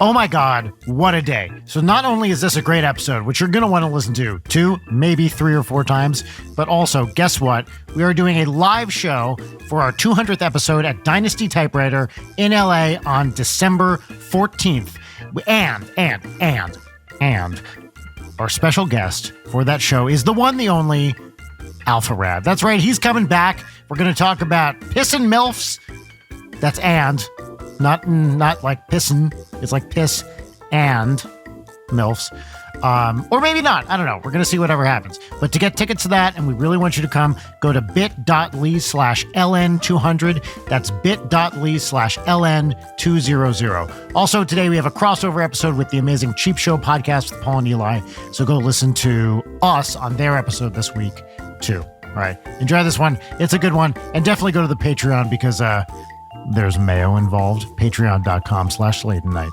Oh my God, what a day. So not only is this a great episode, which you're going to want to listen to 2, maybe 3 or 4 times, but also, guess what? We are doing a live show for our 200th episode at Dynasty Typewriter in LA on December 14th. And our special guest for that show is the one, the only Alpha Rad. That's right, he's coming back. We're going to talk about pissin' MILFs. That's and. Not like pissin'. It's like piss and MILFs. Or maybe not. I don't know. We're going to see whatever happens. But to get tickets to that, and we really want you to come, go to bit.ly/LN200. That's bit.ly/LN200. Also, today we have a crossover episode with the amazing CheapShow podcast with Paul and Eli. So go listen to us on their episode this week, too. All right. Enjoy this one. It's a good one. And definitely go to the Patreon because there's mayo involved. Patreon.com/Leighton Night.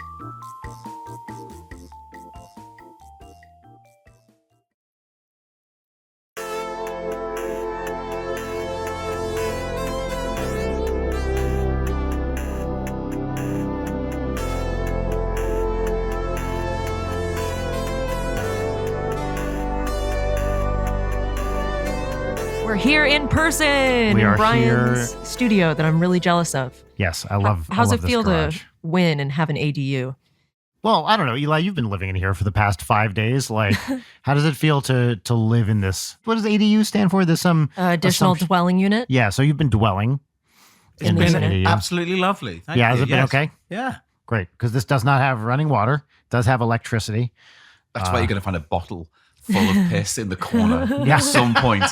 We're here in person We are in Brian's studio that I'm really jealous of. Yes, I love. How's it feel to win and have an ADU? Well, I don't know, Eli. You've been living in here for the past 5 days. Like, how does it feel to live in this? What does ADU stand for? There's some additional dwelling unit. Yeah, so you've been dwelling. It's been absolutely lovely. Thank you. Has it been okay? Yeah. Great, because this does not have running water. It does have electricity. That's why you're going to find a bottle full of piss in the corner Yeah. at some point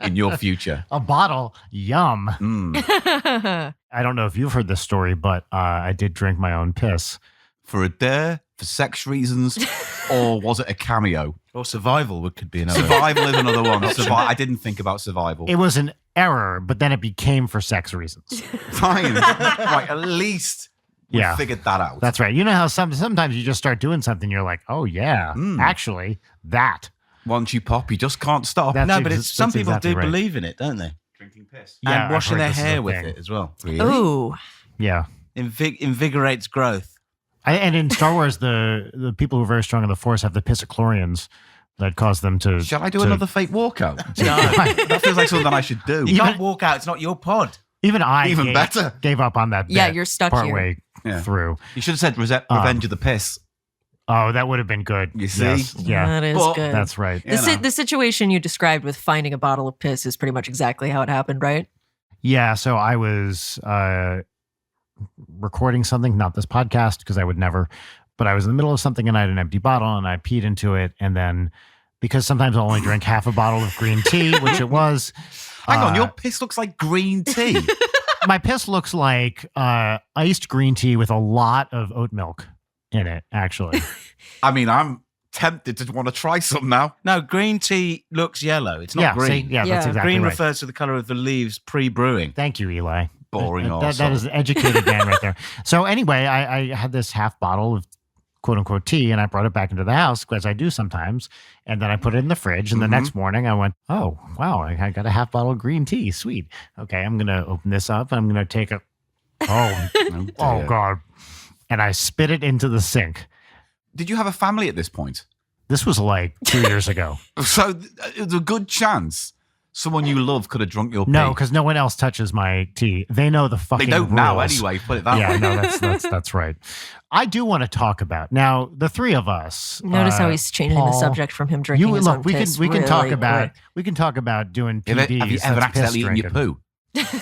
in your future. A bottle, yum. Mm. I don't know if you've heard this story, but I did drink my own piss. For a dare, for sex reasons, or was it a cameo? Or survival could be another. Survival is another one. I didn't think about survival. It was an error, but then it became for sex reasons. Fine. Right, at least we figured that out. That's right. You know how sometimes you just start doing something, you're like, oh yeah, actually, that. Once you pop, you just can't stop. No, but some people exactly do right. believe in it, don't they? Drinking piss. Yeah, And washing I've heard their this is hair a with thing. it as well. Really? Ooh. Yeah. Invigorates growth. And in Star Wars, the people who are very strong in the Force have the pissichlorians that cause them to... Shall I do another fake walkout? No. That feels like something I should do. You can't walk out. It's not your pod. Even I better. gave up on that bit. Yeah, you're stuck partway here. through. You should have said Revenge of the Piss. Oh, that would have been good. You see? Yes. Yeah, That is But- good. that's right. The situation you described with finding a bottle of piss is pretty much exactly how it happened, right? Yeah, so I was recording something, not this podcast, because I would never, but I was in the middle of something and I had an empty bottle and I peed into it. And then, because sometimes I'll only drink half a bottle of green tea, which it was. Hang on, your piss looks like green tea. My piss looks like iced green tea with a lot of oat milk in it, actually. I mean, I'm tempted to want to try some now. No, green tea looks yellow. It's not Yeah, green. see? Yeah, Yeah. that's exactly Green right. refers to the color of the leaves pre-brewing. Thank you, Eli. Boring That arsehole. is an educated man right there. So anyway, I had this half bottle of quote unquote tea and I brought it back into the house, as I do sometimes. And then I put it in the fridge. And the next morning I went, oh, wow, I got a half bottle of green tea. Sweet. Okay, I'm going to open this up. I'm going to take a, oh God. And I spit it into the sink. Did you have a family at this point? This was like 2 years ago. So there's a good chance someone you love could have drunk your pee. No, because no one else touches my tea. They know the they fucking don't now rules. anyway. Put it that Yeah, way. no, that's right. I do want to talk about now the three of us. Notice how he's changing the Paul, subject from him drinking his own we piss can talk really about quick. we can talk about doing Have PDs. you ever that's piss accidentally eaten your drinking.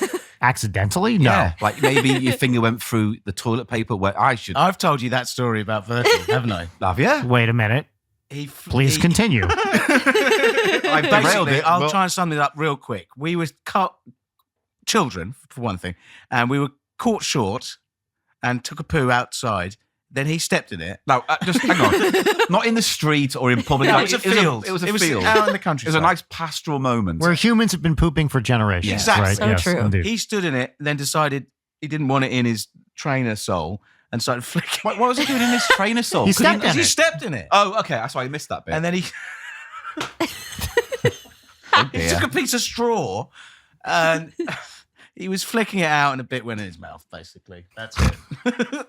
poo? Accidentally? No. Yeah, like maybe your finger went through the toilet paper where I should. I've told you that story about Virgil, haven't I? Have you? Wait a minute. Please continue. I derailed Basically, it. I'll but- try and sum it up real quick. We were children, for one thing, and we were caught short and took a poo outside. Then he stepped in it. No, just hang on. Not in the street or in public. No, Like, it was a field. It was a field. out in the It countryside. was a nice pastoral moment. Where humans have been pooping for generations. Exactly. Right? So Yes, true. indeed. He stood in it, then decided he didn't want it in his trainer sole and started flicking. What was he doing in his trainer soul? He stepped in He it. stepped in it. Oh, okay. That's why I missed that bit. And then he Oh, he dear. took a piece of straw and he was flicking it out and a bit went in his mouth, basically. That's it.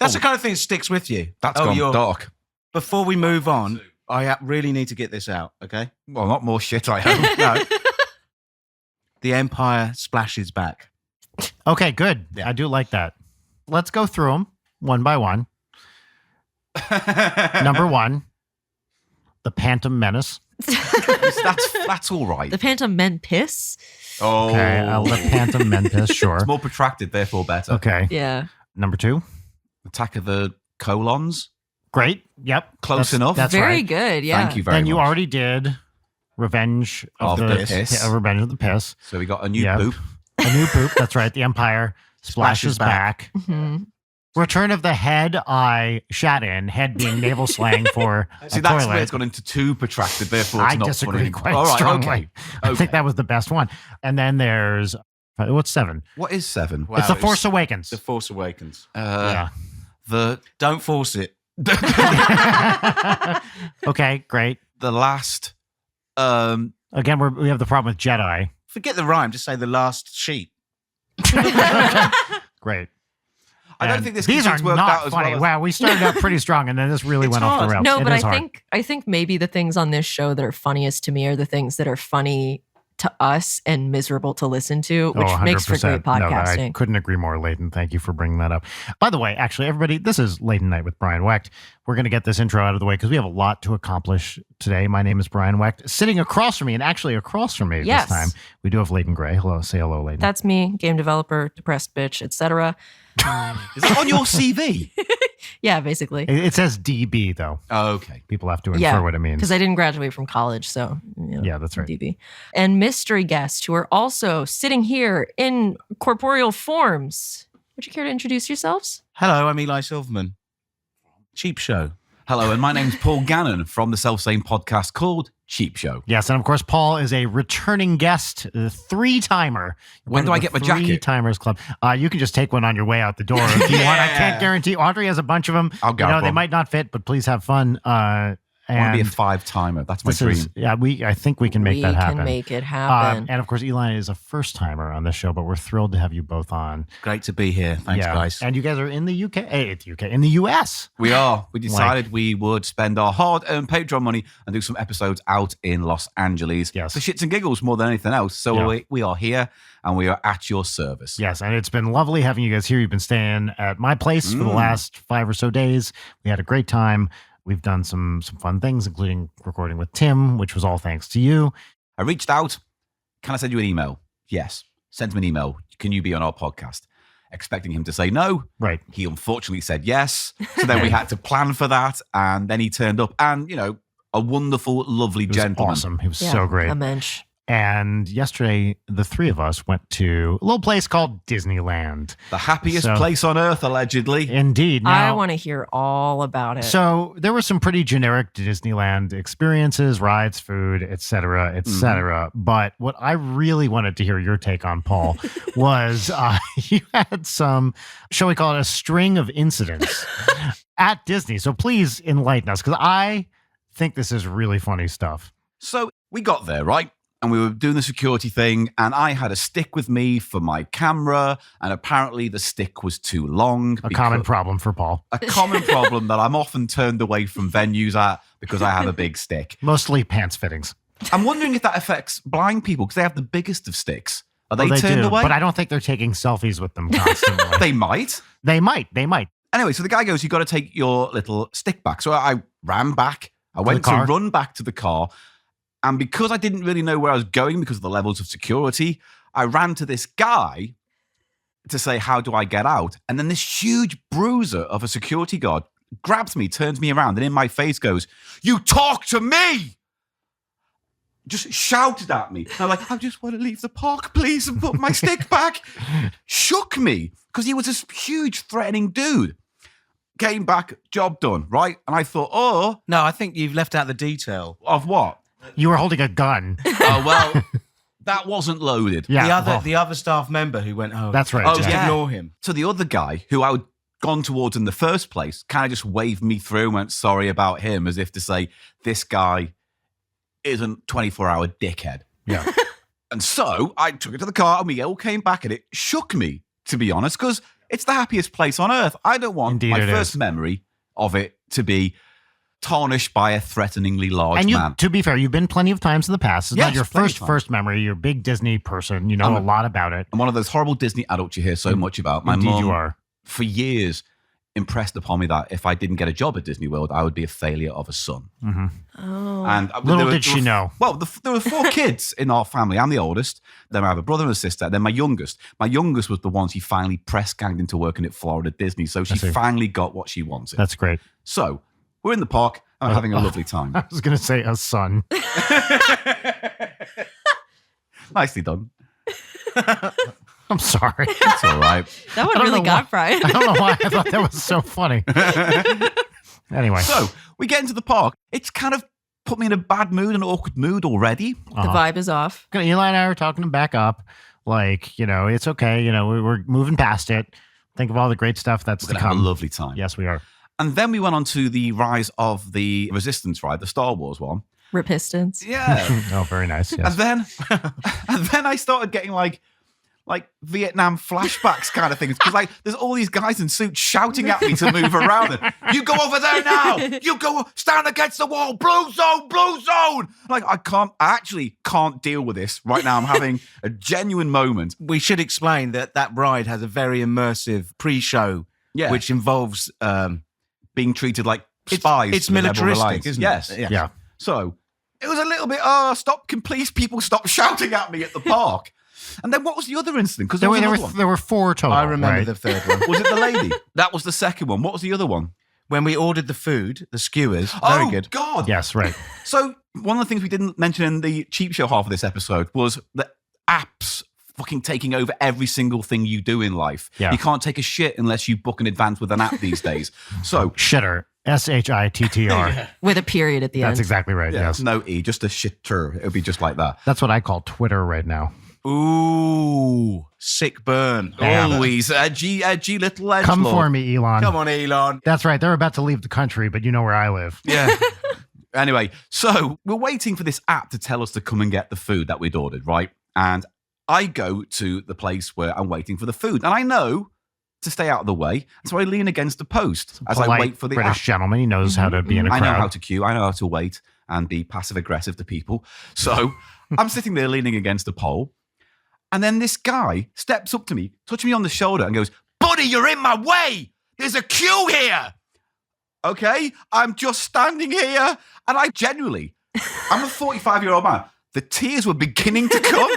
That's That's the kind of thing that sticks with you. That's gone dark. Before we move on, I really need to get this out, okay? Well, not more shit, I hope. No. The Empire splashes back. Okay, good. Yeah. I do like that. Let's go through them one by one. Number 1, the Phantom Menace. That's all right. The Phantom Men piss. Oh, Okay, the Phantom Menace, sure. it's more protracted, therefore better. Okay. Yeah. Number 2, Attack of the Colons. great. Yep. Close enough. That's Very right. good. Yeah. Thank you very Then much. you already did Revenge of Of the the Piss. Revenge of the Piss. So we got a new Yep. poop. A new poop. That's right. The Empire splashes Splashes back. back. Mhm. Return of the Head I shat in. Head being naval slang for See, a that's where toilet. it's gone into too protracted, therefore it's I not disagree funny. quite All right, strongly. okay. I think Okay. that was the best one. And then there's what's 7? What is 7? Wow, It's The Force Awakens. The Force Awakens. Yeah. Don't force it. Okay, great. The last. Again, we have the problem with Jedi. Forget the rhyme. Just say the last sheep. Great. I don't And think this these are conceit's worked not out as funny. well as- Wow, we started out pretty strong, and then this really It's went off the hard. rails. No, It but is hard. I think maybe the things on this show that are funniest to me are the things that are funny to us and miserable to listen to, which makes for great 100%. No, I podcasting. couldn't agree more, Leighton. Thank you for bringing that up. By the way, actually, everybody, this is Leighton Night with Brian Wecht. We're going to get this intro out of the way because we have a lot to accomplish today. My name is Brian Wecht. Sitting across from me, and actually across from me Yes. this time, we do have Leighton Gray. Hello, say hello, Leighton. That's me, game developer, depressed bitch, etc. Is that on your CV? Yeah, basically. It says DB, though. Oh, okay. People have to infer Yeah, what it means. Because I didn't graduate from college, so Yeah, that's right. DB. And mystery guests who are also sitting here in corporeal forms. Would you care to introduce yourselves? Hello, I'm Eli Silverman. CheapShow. Hello, and my name's Paul Gannon from the self-same podcast called CheapShow. Yes, and of course, Paul is a returning guest, a 3-timer. When do I get my jacket? 3-timers club. You can just take one on your way out the door if you want. I can't guarantee. Audrey has a bunch of them. I'll grab They one. might not fit, but please have fun. I want to be a And 5-timer. That's my this dream. is, I think we can make that happen. We can make it happen. And of course, Eli is a first-timer on this show, but we're thrilled to have you both on. Great to be here. Thanks, guys. And you guys are in the in the US. We are. We decided we would spend our hard-earned Patreon money and do some episodes out in Los Angeles. Yes. For shits and giggles more than anything else. So Yeah. we are here and we are at your service. Yes, and it's been lovely having you guys here. You've been staying at my place for the last 5 or so days. We had a great time. We've done some fun things, including recording with Tim, which was all thanks to you. I reached out. Can I send you an email? Yes. Send him an email. Can you be on our podcast? Expecting him to say no. Right. He unfortunately said yes. So then we had to plan for that. And then he turned up and, a wonderful, lovely It was gentleman. awesome. He was Yeah, so great. A mensch. And yesterday, the 3 of us went to a little place called Disneyland. The happiest So- place on earth, allegedly. Indeed. I Now, want to hear all about it. so there were some pretty generic Disneyland experiences, rides, food, et cetera, et cetera. But what I really wanted to hear your take on, Paul, was you had some, shall we call it a string of incidents at Disney. So please enlighten us, because I think this is really funny stuff. So we got there, right? And we were doing the security thing, and I had a stick with me for my camera, and apparently the stick was too long. A common problem for Paul. A common problem that I'm often turned away from venues at because I have a big stick. Mostly pants fittings. I'm wondering if that affects blind people because they have the biggest of sticks. Are they, Well, they turned do, away? but I don't think they're taking selfies with them constantly. They might. They might. Anyway, so the guy goes, you got to take your little stick back. So I ran back. I went to car? run back to the car. And because I didn't really know where I was going because of the levels of security, I ran to this guy to say, how do I get out? And then this huge bruiser of a security guard grabs me, turns me around, and in my face goes, you talk to me! Just shouted at me. And I'm like, I just want to leave the park, please, and put my stick back. Shook me because he was this huge, threatening dude. Came back, job done, right? And I thought, oh, No, I think you've left out the detail. of what? You were holding a gun. Oh, well, that wasn't loaded. Yeah. The other staff member who went, oh, That's right. Oh, just yeah. ignore him. So the other guy who I had gone towards in the first place kind of just waved me through and went sorry about him as if to say, this guy isn't 24-hour dickhead. Yeah. And so I took it to the car and we all came back and it shook me, to be honest, because It's the happiest place on earth. I don't want Indeed my it first is. memory of it to be tarnished by a threateningly large And man. to be fair, you've been plenty of times in the past. It's Yes, not your plenty of times. first memory. You're a big Disney person. You know a lot about it. I'm one of those horrible Disney adults you hear so much about. My Indeed mum, you are. for years, impressed upon me that if I didn't get a job at Disney World, I would be a failure of a son. Oh. And Little did she know. Well, there were 4 kids in our family. I'm the oldest. Then I have a brother and a sister. Then my youngest. My youngest was the one she finally press ganged into working at Florida Disney. So she see. finally got what she wanted. That's great. So we're in the park. I'm having a lovely time. I was going to say a son. Nicely done. I'm sorry. It's all right. That one I don't really know got Brian. I don't know why I thought that was so funny. Anyway. So we get into the park. It's kind of put me in a bad mood, an awkward mood already. The vibe is off. Eli and I are talking him back up. Like, it's okay. We're moving past it. Think of all the great stuff that's We're to going to have a come. lovely time. Yes, we are. And then we went on to the rise of the Resistance ride, the Star Wars one. Repistance. Yeah. Oh, very nice. Yes. And then I started getting like Vietnam flashbacks kind of things because there's all these guys in suits shouting at me to move around. And, you go over there now. You go stand against the wall. Blue zone, blue zone. I actually can't deal with this right now. I'm having a genuine moment. We should explain that ride has a very immersive pre-show, Yeah. which involves Being treated like spies. It's with Rebel militaristic, Alliance. isn't Yes. it? Yeah. So it was a little bit, can please people stop shouting at me at the park? And then what was the other incident? Because There were 4 total. I remember right? the third one. Was it the lady? That was the second one. What was the other one? When we ordered the food, the skewers, very Oh, good. God. Yes, right. So one of the things we didn't mention in the Cheap Show half of this episode was the apps fucking taking over every single thing you do in life. Yeah. You can't take a shit unless you book in advance with an app these days. So Shitter. SHITTR. With a period at the That's end. exactly right. Yes. no E, just a shitter. It would be just like that. That's what I call Twitter right now. Ooh, sick burn. Damn. Always edgy little edgelord. Come for me, Elon. Come on, Elon. That's right. They're about to leave the country, but you know where I live. Yeah. Anyway, so we're waiting for this app to tell us to come and get the food that we'd ordered, right? And I go to the place where I'm waiting for the food. And I know to stay out of the way. So I lean against the post as I Polite wait for the British app. gentleman. He knows how to be in a I crowd. know how to queue. I know how to wait and be passive aggressive to people. So I'm sitting there leaning against a pole. And then this guy steps up to me, touches me on the shoulder and goes, "Buddy, you're in my way. There's a queue here." Okay, I'm just standing here. And I'm a 45-year-old man. The tears were beginning to come.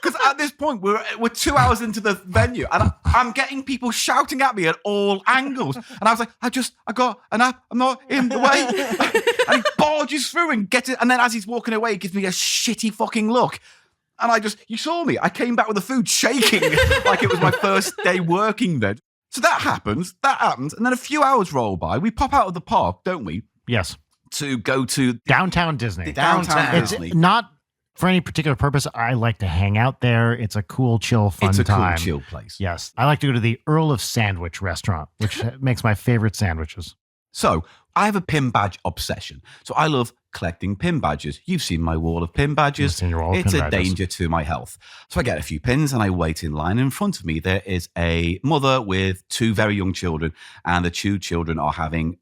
Because at this point, we're 2 hours into the venue and I'm getting people shouting at me at all angles. And I was like, I got an app. I'm not in the way. And he barges through and gets it. And then as he's walking away, he gives me a shitty fucking look. And you saw me. I came back with the food shaking like it was my first day working there. So that happens. And then a few hours roll by. We pop out of the park, don't we? Yes. To go to Downtown Disney. Downtown It's Disney. not for any particular purpose. I like to hang out there. It's a cool, chill, fun It's a time. cool, chill place. Yes. I like to go to the Earl of Sandwich restaurant, which makes my favorite sandwiches. So I have a pin badge obsession. So I love collecting pin badges. You've seen my wall of pin badges. I've seen your wall of It's pin a badges. danger to my health. So I get a few pins and I wait in line. In front of me, there is a mother with 2 very young children, and the 2 children are having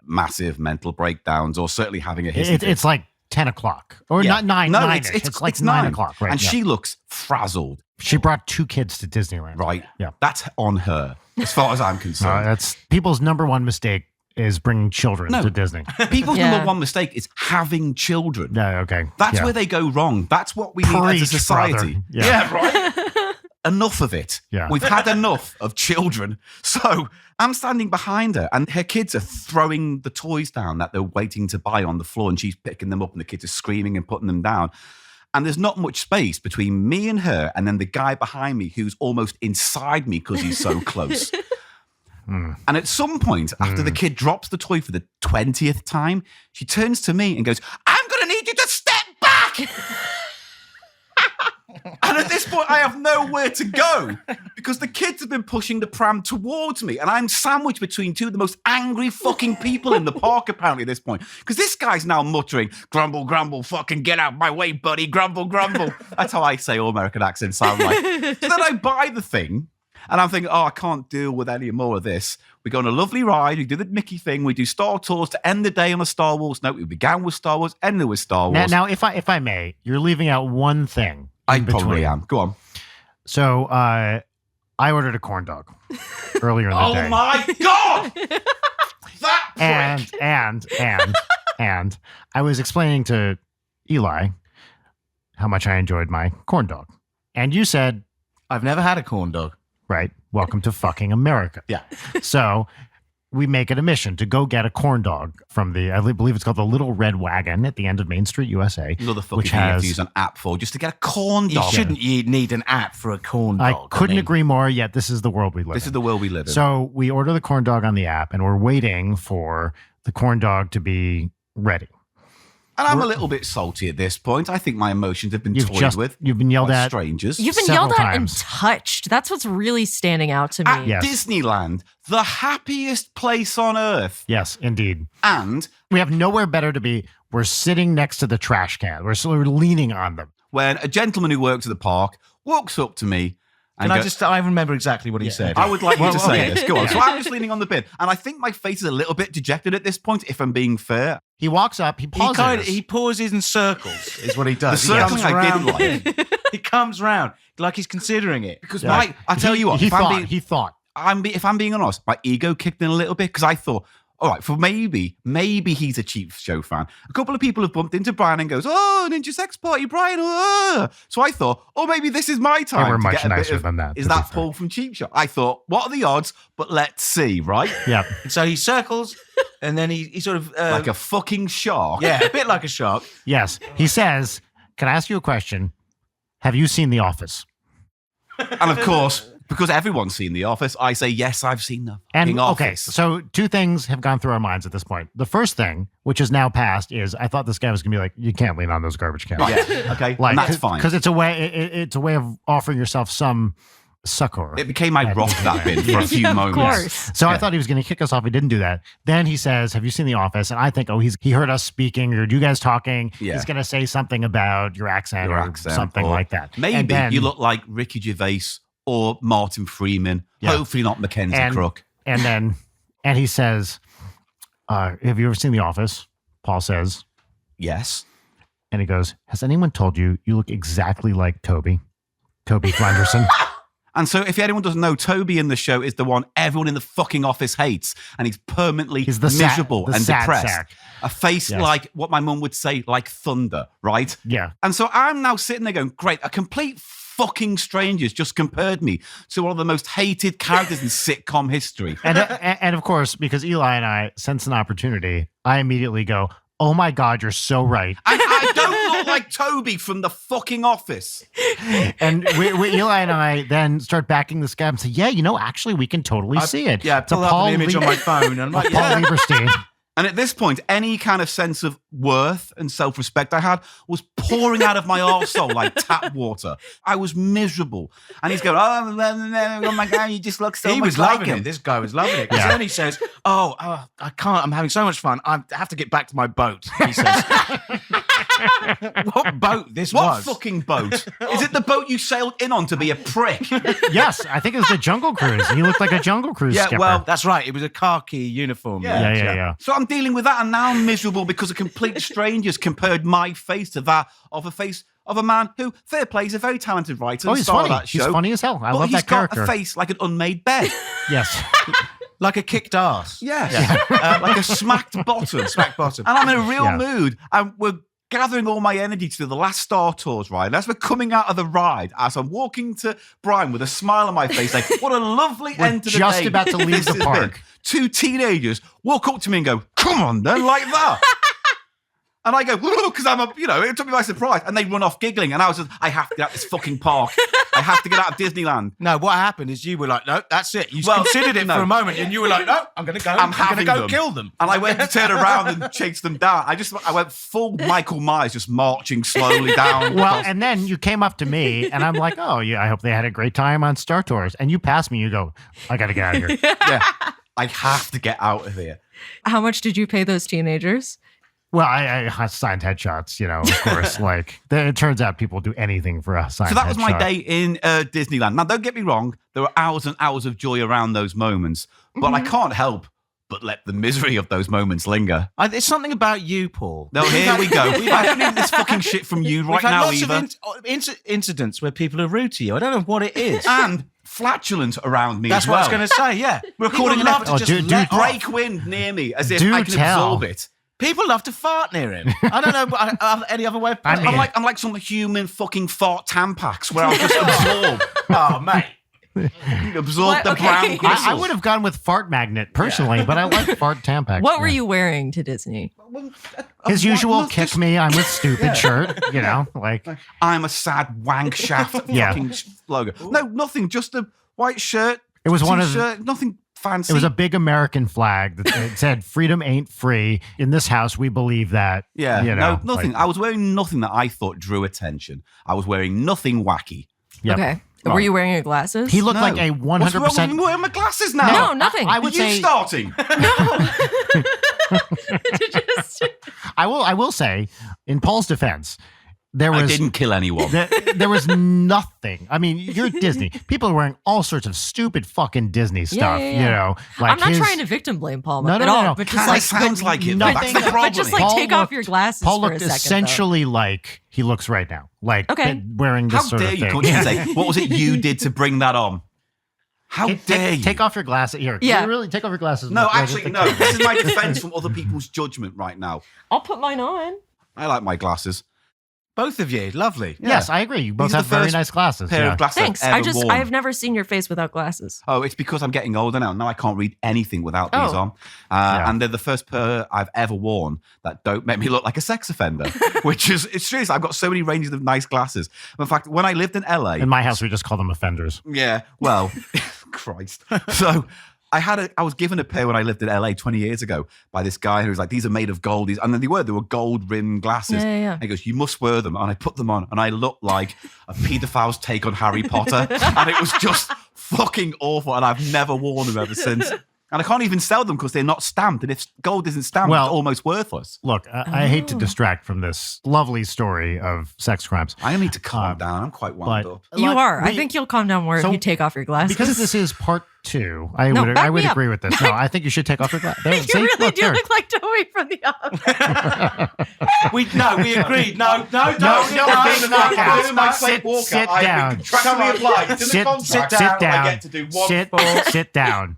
massive mental breakdowns, or certainly having a hissy fit. It's like 10 o'clock or Yeah. not 9. No, 9-ish. It's like 9 o'clock. Right. And yeah. she looks frazzled. She brought 2 kids to Disneyland. Right. Yeah. That's on her, as far as I'm concerned. That's people's number one mistake is bringing children No. to Disney. People's Yeah. number one mistake is having children. Yeah, okay. That's yeah. where they go wrong. That's what we need as a Preach, society. brother. Yeah. right? Enough of it. Yeah. We've had enough of children. So I'm standing behind her, and her kids are throwing the toys down that they're waiting to buy on the floor, and she's picking them up, and the kids are screaming and putting them down. And there's not much space between me and her, and then the guy behind me who's almost inside me because he's so close. And at some point, after the kid drops the toy for the 20th time, she turns to me and goes, "I'm going to need you to step back." And at this point, I have nowhere to go because the kids have been pushing the pram towards me, and I'm sandwiched between 2 of the most angry fucking people in the park, apparently, at this point. Because this guy's now muttering, "Grumble, grumble, fucking get out my way, buddy, grumble, grumble." That's how I say all American accents sound like. So then I buy the thing, And I'm thinking, I can't deal with any more of this. We go on a lovely ride. We do the Mickey thing. We do Star Tours to end the day on a Star Wars note. We began with Star Wars, ended with Star Wars. Now, if I may, you're leaving out one thing. I in between. probably am. Go on. So I ordered a corn dog earlier in the day. Oh my God! That prick! And I was explaining to Eli how much I enjoyed my corn dog. And you said, I've never had a corn dog. right, welcome to fucking America. Yeah. So we make it a mission to go get a corn dog from I believe it's called the Little Red Wagon at the end of Main Street, USA. Another fucking which thing you have has, to use an app for just to get a corn You dog. shouldn't need an app for a corn I dog. couldn't mean, agree more, yet this is the world we live in. This is the world we live in. So we order the corn dog on the app, and we're waiting for the corn dog to be ready. And I'm a little bit salty at this point. I think my emotions have been You've toyed with. You've been yelled by at. strangers. You've been Several yelled at times. and touched. That's what's really standing out to me. At Yes. Disneyland, the happiest place on earth. Yes, indeed. And We have nowhere better to be. We're sitting next to the trash can. We're leaning on them. when a gentleman who works at the park walks up to me and I remember exactly what he said. I would like you to say okay. this. Go on. So I'm just leaning on the bin. And I think my face is a little bit dejected at this point, if I'm being fair. He walks up. He pauses. He pauses in circles, is what he The does. He circling comes I didn't round- like. He comes round like he's considering it. Because Yeah. I tell you what, he if I'm thought. if I'm being honest, my ego kicked in a little bit because I thought, all right, for maybe he's a CheapShow fan. A couple of people have bumped into Brian and goes, oh, Ninja Sex Party, Brian. So I thought, oh, maybe this is my time. They were to much get a bit nicer of, than that, Is to be that fair. Paul from CheapShow? I thought, what are the odds? But let's see, right? Yeah. And so he circles, and then he sort of Like a fucking shark. yeah, a bit like a shark. Yes. He says, can I ask you a question? Have you seen The Office? And of course, because everyone's seen The Office, I say, yes, I've seen The And fucking okay, Office. so two things have gone through our minds at this point. The first thing, which is now past, is I thought this guy was going to be like, you can't lean on those garbage cans. Right. Okay. Like, and that's fine. Because it's a way. It's a way of offering yourself some succor. It became my rock that bin for a few Of moments. course. So I Yeah. thought he was going to kick us off. He didn't do that. Then he says, "Have you seen The Office?" And I think, oh, he heard us speaking, or you guys talking. Yeah. He's going to say something about your accent Your or accent, something or like that. And Maybe then- you look like Ricky Gervais or Martin Freeman. Yeah. Hopefully not Mackenzie And- Crook. And he says, "Have you ever seen The Office?" Paul says, Yes. and he goes, "Has anyone told you you look exactly like Toby Flanderson?" And so if anyone doesn't know, Toby in the show is the one everyone in the fucking office hates. And he's permanently He's the miserable and sad depressed. sack. A face Yes. like what my mum would say, like thunder, right? Yeah. And so I'm now sitting there going, great, a complete fucking stranger's just compared me to one of the most hated characters in sitcom history. And of course, because Eli and I sense an opportunity, I immediately go, "Oh my God, you're so right." And I don't look like Toby from the fucking office. And Eli and I then start backing this guy and say, "Yeah, actually, we can totally see it." Yeah, I It's a pull up Paul an image on my phone, and I'm like, Paul yeah. Lieberstein. And at this point, any kind of sense of worth and self-respect I had was pouring out of my arsehole like tap water. I was miserable. And he's going, oh my God, you just look so He much was like loving him. it. This guy was loving it. Because Yeah. then he says, oh, I can't. I'm having so much fun. I have to get back to my boat, he says. What boat this What was? fucking boat? Is it the boat you sailed in on to be a prick? Yes, I think it was the Jungle Cruise. He looked like a Jungle Cruise Yeah, skipper. well, That's right. It was a khaki uniform. yeah. So I'm dealing with that, and now I'm miserable because a complete stranger's compared my face to that of a face of a man who, fair play, is a very talented writer. Oh, and he's star of funny. That show, He's funny as hell. I but love he's that character. got a face like an unmade bed. Yes. Like a kicked ass. Yes. Like a smacked bottom. Smack bottom. And I'm in a real Yeah. mood. And we're gathering all my energy to do the last Star Tours ride. And as we're coming out of the ride, as I'm walking to Brian with a smile on my face, like, what a lovely We're end to the just day. about to leave this the has park. been. Two teenagers walk up to me and go, come on then, like that. And I go, because it took me by surprise. And they run off giggling. And I was just, I have to get out of this fucking park. I have to get out of Disneyland. No, what happened is you were like, no, that's it. You Well, considered it no. for a moment, and you were like, no, I'm going to go. I'm going to having go them. kill them. And I went to turn around and chase them down. I went full Michael Myers, just marching slowly down. Well, and then you came up to me, and I'm like, "Oh, yeah, I hope they had a great time on Star Tours." And you passed me. You go, "I got to get out of here." yeah, I have to get out of here. How much did you pay those teenagers? Well, I signed headshots, of course. It turns out people do anything for a signed headshot. So that was my day in Disneyland. Now, don't get me wrong. There were hours and hours of joy around those moments, but I can't help but let the misery of those moments linger. It's something about you, Paul. No, here we go. I don't need this fucking shit from you right now either. Lots of incidents where people are rude to you. I don't know what it is. And flatulent around me That's as well. what I was going to say, yeah. We're recording an love to episode. just let Break wind near me as if I can absorb it. People love to fart near him. I don't know any other way of putting it. I'm like some human fucking fart Tampax where I'll just absorb. Oh, mate. Absorb the brown gristles. I would have gone with fart magnet personally, but I like fart Tampax. What were you wearing to Disney? His usual kick me, I'm with stupid shirt, I'm a sad wank shaft fucking logo. No, nothing, just a white shirt. It was one of nothing fancy. It was a big American flag that said freedom ain't free. In this house, we believe that. Yeah, no, nothing. I was wearing nothing that I thought drew attention. I was wearing nothing wacky. Yep. Okay. Were you wearing your glasses? He looked like a 100%. What's wrong? I'm wearing my glasses now. No, nothing. I would say starting. No. I will say, in Paul's defense, I didn't kill anyone. There was nothing. I mean, you're Disney. People are wearing all sorts of stupid fucking Disney stuff. Yeah. I'm not trying to victim blame Paul at all. No. But Kind of sounds like it. That's the problem. But just take off your glasses. Paul for looked a second, essentially like he looks right now. Wearing this sort of thing. How dare you? Say, what was it you did to bring that on? How dare you? Take off your glasses. Here. Yeah. Can you really take off your glasses? No, actually, no. This is my defense from other people's judgment right now. I'll put mine on. I like my glasses. Both of you, lovely. Yes, I agree. You both have very nice glasses. Pair of glasses Thanks. I've ever worn. I have never seen your face without glasses. Oh, it's because I'm getting older now. Now I can't read anything without these on. And they're the first pair I've ever worn that don't make me look like a sex offender, which is, it's serious. I've got so many ranges of nice glasses. In fact, when I lived in LA. In my house, we just call them offenders. Yeah, well, Christ. So I was given a pair when I lived in LA 20 years ago by this guy who was like, these are made of gold. And then they were gold rimmed glasses. Yeah. And he goes, you must wear them. And I put them on and I looked like a pedophile's take on Harry Potter. And it was just fucking awful. And I've never worn them ever since. And I can't even sell them because they're not stamped. And if gold isn't stamped, it's almost worthless. Look, I hate to distract from this lovely story of sex crimes. I need to calm down. I'm quite wound up. You are. I think you'll calm down more if you take off your glasses. Because this is part 2, I would agree with this. No, I think you should take off your glasses. You really do look like Toby from the office. We agreed. No. Sit down. Sit down.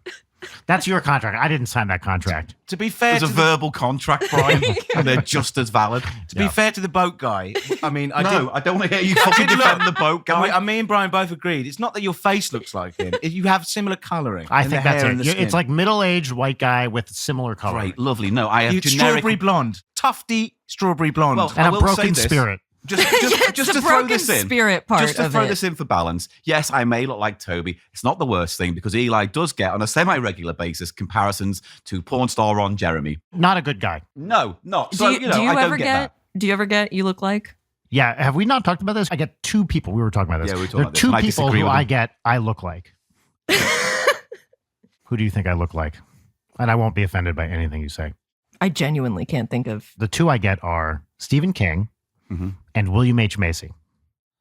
That's your contract. I didn't sign that contract. To be fair, it's a verbal contract, Brian, and they're just as valid. To be fair to the boat guy, I mean, I don't want to hear you fucking defend the boat guy. Me and Brian both agreed. It's not that your face looks like him. You have similar colouring. I think that's it. It's like middle-aged white guy with similar coloring. Great, lovely. No, I have generic strawberry blonde, tufty strawberry blonde, and a broken spirit. Just to throw this in, spirit part just to throw this in for balance. Yes, I may look like Toby. It's not the worst thing because Eli does get on a semi-regular basis comparisons to porn star Ron Jeremy. Not a good guy. No, not. Do you ever get you look like? Yeah, have we not talked about this? I get 2 people. We were talking about this. Yeah, we were talking about this. There are 2 people who I look like. Who do you think I look like? And I won't be offended by anything you say. I genuinely can't think of. The 2 I get are Stephen King and William H. Macy.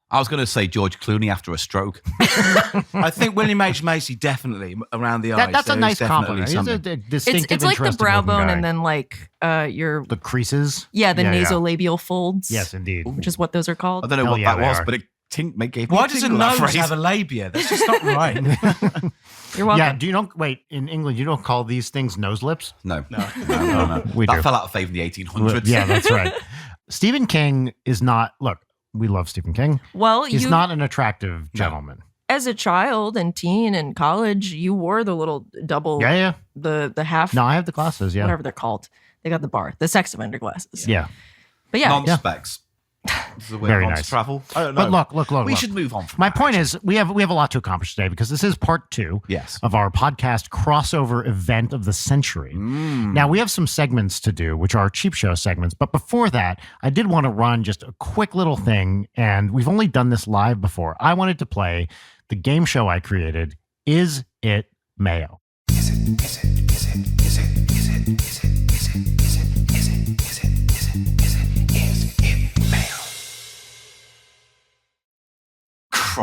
I was going to say George Clooney after a stroke. I think William H. Macy definitely around the eyes. That's a nice compliment. He's a distinctive, it's like the brow bone guy. and then like the creases. Yeah, the nasolabial folds. Yes, indeed. Which is what those are called. I don't know what that was, but it gave me Why does a nose have a labia? That's just not right. You're welcome. Yeah, in England, you don't call these things nose lips? No. We that do. fell out of favor in the 1800s. Yeah, that's right. Stephen King is not, look, we love Stephen King. Well, he's not an attractive gentleman. As a child and teen and college, you wore the little double, the half. No, I have the glasses, whatever they're called. They got the sex offender glasses. Yeah. But yeah. Non-specs. This is a way Very nice. Nice. Travel. I don't know. But look. We should move on. My point is, we have a lot to accomplish today because this is part 2 of our podcast crossover event of the century. Now, we have some segments to do, which are Cheap Show segments. But before that, I did want to run just a quick little thing. And we've only done this live before. I wanted to play the game show I created, Is It Mayo? Is it?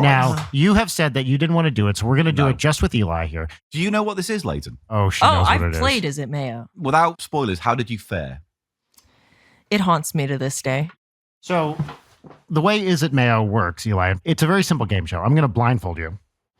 Now, you have said that you didn't want to do it, so we're going to do No. it just with Eli here. Do you know what this is, Leighton? Oh, she knows what I've it is. played Is It Mayo? Without spoilers, how did you fare? It haunts me to this day. So, the way Is It Mayo works, Eli, it's a very simple game show. I'm going to blindfold you.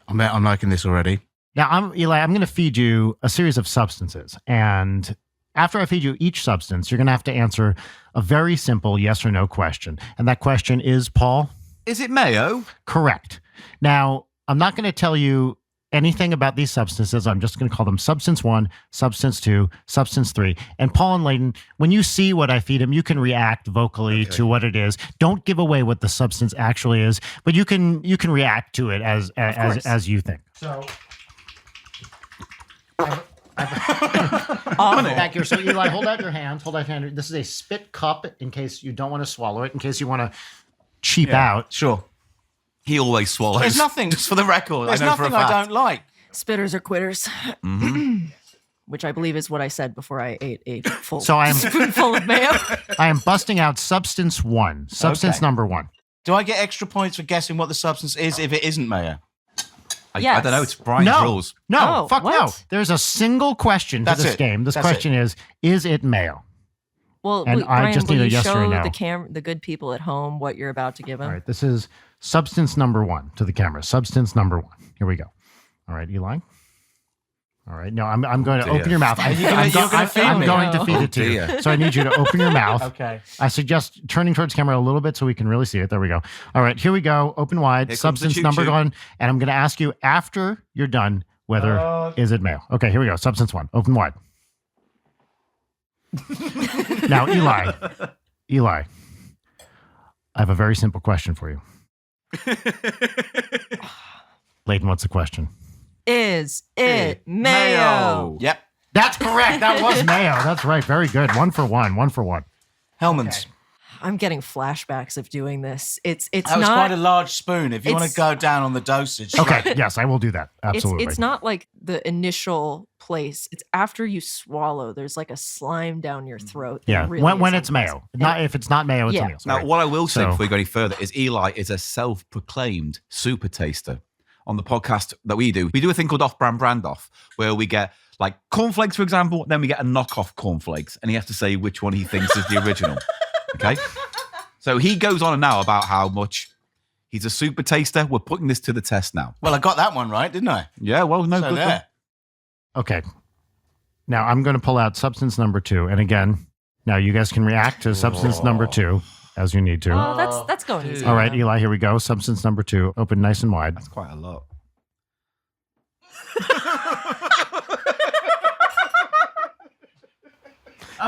I'm liking this already. Now, Eli, I'm going to feed you a series of substances. And after I feed you each substance, you're going to have to answer a very simple yes or no question. And that question is, Paul? Is it mayo? Correct. Now, I'm not going to tell you anything about these substances. I'm just going to call them substance 1, substance 2, substance 3. And Paul and Leighton, when you see what I feed them, you can react vocally to what it is. Don't give away what the substance actually is, but you can react to it as you think. So back here. So Eli, hold out your hand. Hold out your hand. This is a spit cup in case you don't want to swallow it, in case you want to cheap out. Sure. He always swallows. There's nothing. Just for the record. There's I know for a nothing I fact. don't like. Spitters are quitters. Mhm. Which I believe is what I said before I ate a full So I am spoonful of mayo. I am busting out substance 1. Substance Okay. number 1. Do I get extra points for guessing what the substance is if it isn't mayo? I Yes. don't know. It's Brian's No. rules. No, Oh, fuck no. what? There's a single question for That's this it. game. This That's question is it mayo? Well, And wait, I Brian, just will need a you yes or a show no. the good people at home what you're about to give them? All right, this is substance number 1 to the camera. Substance number 1. Here we go. All right, Eli. All right, no, I'm going to dear. open your mouth. You're gonna feed I'm me? going to Oh, feed it to you. dear. So I need you to open your mouth. Okay. I suggest turning towards camera a little bit so we can really see it. There we go. All right, here we go. Open wide. Here comes the Substance number choo-choo. 1. And I'm going to ask you after you're done whether is it mayo. Okay, here we go. Substance 1. Open wide. Now, Eli, I have a very simple question for you. Leighton, what's the question? Is it mayo? Yep. That's correct. That was mayo. That's right. Very good. 1 for 1. 1 for 1. Hellman's. I'm getting flashbacks of doing this. It's That was not quite a large spoon. If you want to it's- go down on the dosage. Okay. Yes, I will do that. Absolutely. It's not like the initial place. It's after you swallow. There's like a slime down your throat. that yeah. really When is it's unpleasant. mayo. Not if it's not mayo, it's Yeah. a meal. Now, Sorry. what I will say So- before we go any further is Eli is a self-proclaimed super taster. On the podcast that we do a thing called Off-Brand Brand Off, where we get like cornflakes, for example, then we get a knockoff cornflakes, and he has to say which one he thinks is the original. Okay? So he goes on now about how much he's a super taster. We're putting this to the test now. Well, I got that one right, didn't I? Yeah, well, no So good. there. Okay. Now I'm going to pull out substance number 2. And again, now you guys can react to substance number 2 as you need to. Oh, that's going easy. All right, Eli, here we go. Substance number 2. Open nice and wide. That's quite a lot.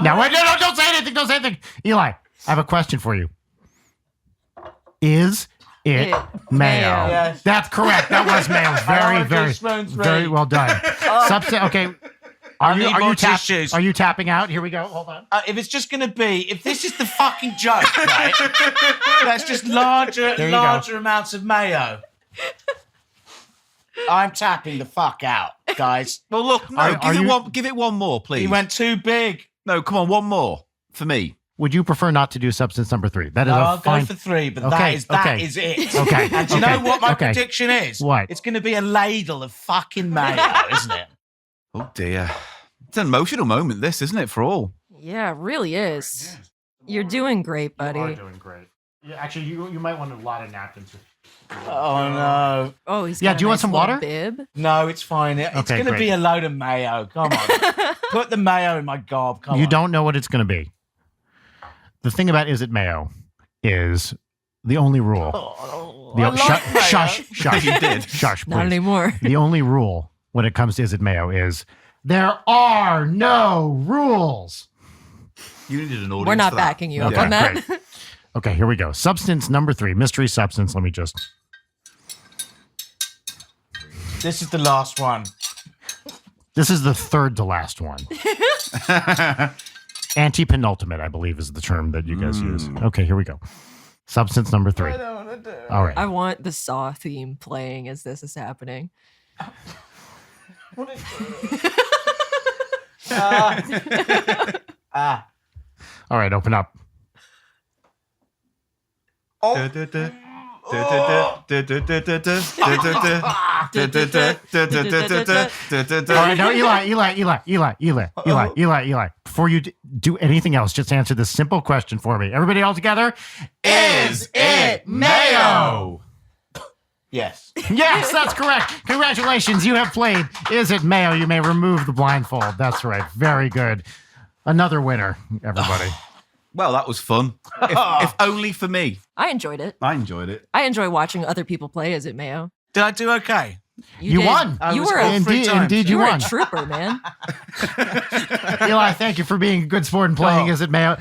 Now, wait, no, don't say anything. Don't say anything. Eli, I have a question for you. Is it mayo? Yes. That's correct. That was mayo. Very, want very, teaspoon 3. very well done. Substance. Okay. I need more tissues. Are you tapping out? Here we go. Hold on. If it's just going to be, if this is the fucking joke, right? That's just larger There you amounts of mayo. I'm tapping the fuck out, guys. Well, look, no, Are you- give it one more, please. He went too big. No, come on, one more for me. Would you prefer not to do substance number 3? That is No, a I'll fine. go for 3, but Okay, that okay. is it. Okay, And do you okay, know what my okay. prediction is? What? It's going to be a ladle of fucking mayo, isn't it? Oh dear, it's an emotional moment, this, isn't it, for all? Yeah, it really is. You're doing great, buddy. You are doing great. Yeah, actually, you might want a lot of napkins. Oh, no. Oh, he's Yeah, got do you a want nice some little water? Bib. No, it's fine. It's Okay, going to great. be a load of mayo. Come on. Put the mayo in my gob. Come on. You don't know what it's going to be. The thing about Is It Mayo is the only rule. I like mayo. Shush. You did. Shush, Not please. anymore. The only rule when it comes to Is It Mayo is there are no rules. You needed an audience. We're not for that. backing you up Okay, on that. great. Okay, here we go. Substance number 3, mystery substance. Let me just. This is the last one. This is the third to last one. Anti-penultimate, I believe, is the term that you guys use. Okay, here we go. Substance number 3. I don't want to do it. All right. I want the Saw theme playing as this is happening. What is Ah. All right, open up. Oh. All right, no, Eli. Before you do anything else, just answer this simple question for me. Everybody all together. Is it mayo? Yes. Yes, that's correct. Congratulations, you have played Is It Mayo? You may remove the blindfold. That's right. Very good. Another winner, everybody. Well, that was fun. If only for me. I enjoyed it. I enjoyed it. I enjoy watching other people play Is It Mayo. Did I do okay? You did. won. You were a Indeed, you you were a won. trooper, man. Eli, thank you for being a good sport and playing Is It Mayo?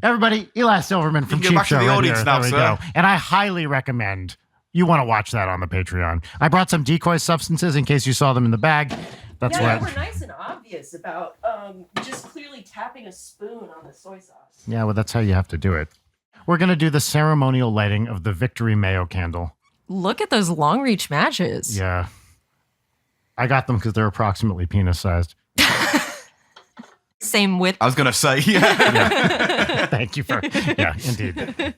Everybody, Eli Silverman from You can go back to CheapShow the right audience here. now, There we sir. go. And I highly recommend you want to watch that on the Patreon. I brought some decoy substances in case you saw them in the bag. That's what. were nice and obvious about just clearly tapping a spoon on the soy sauce. Yeah, well, that's how you have to do it. We're going to do the ceremonial lighting of the Victory Mayo candle. Look at those long reach matches. Yeah. I got them because they're approximately penis sized. Same width. I was going to say, yeah. Thank you for, yeah, indeed.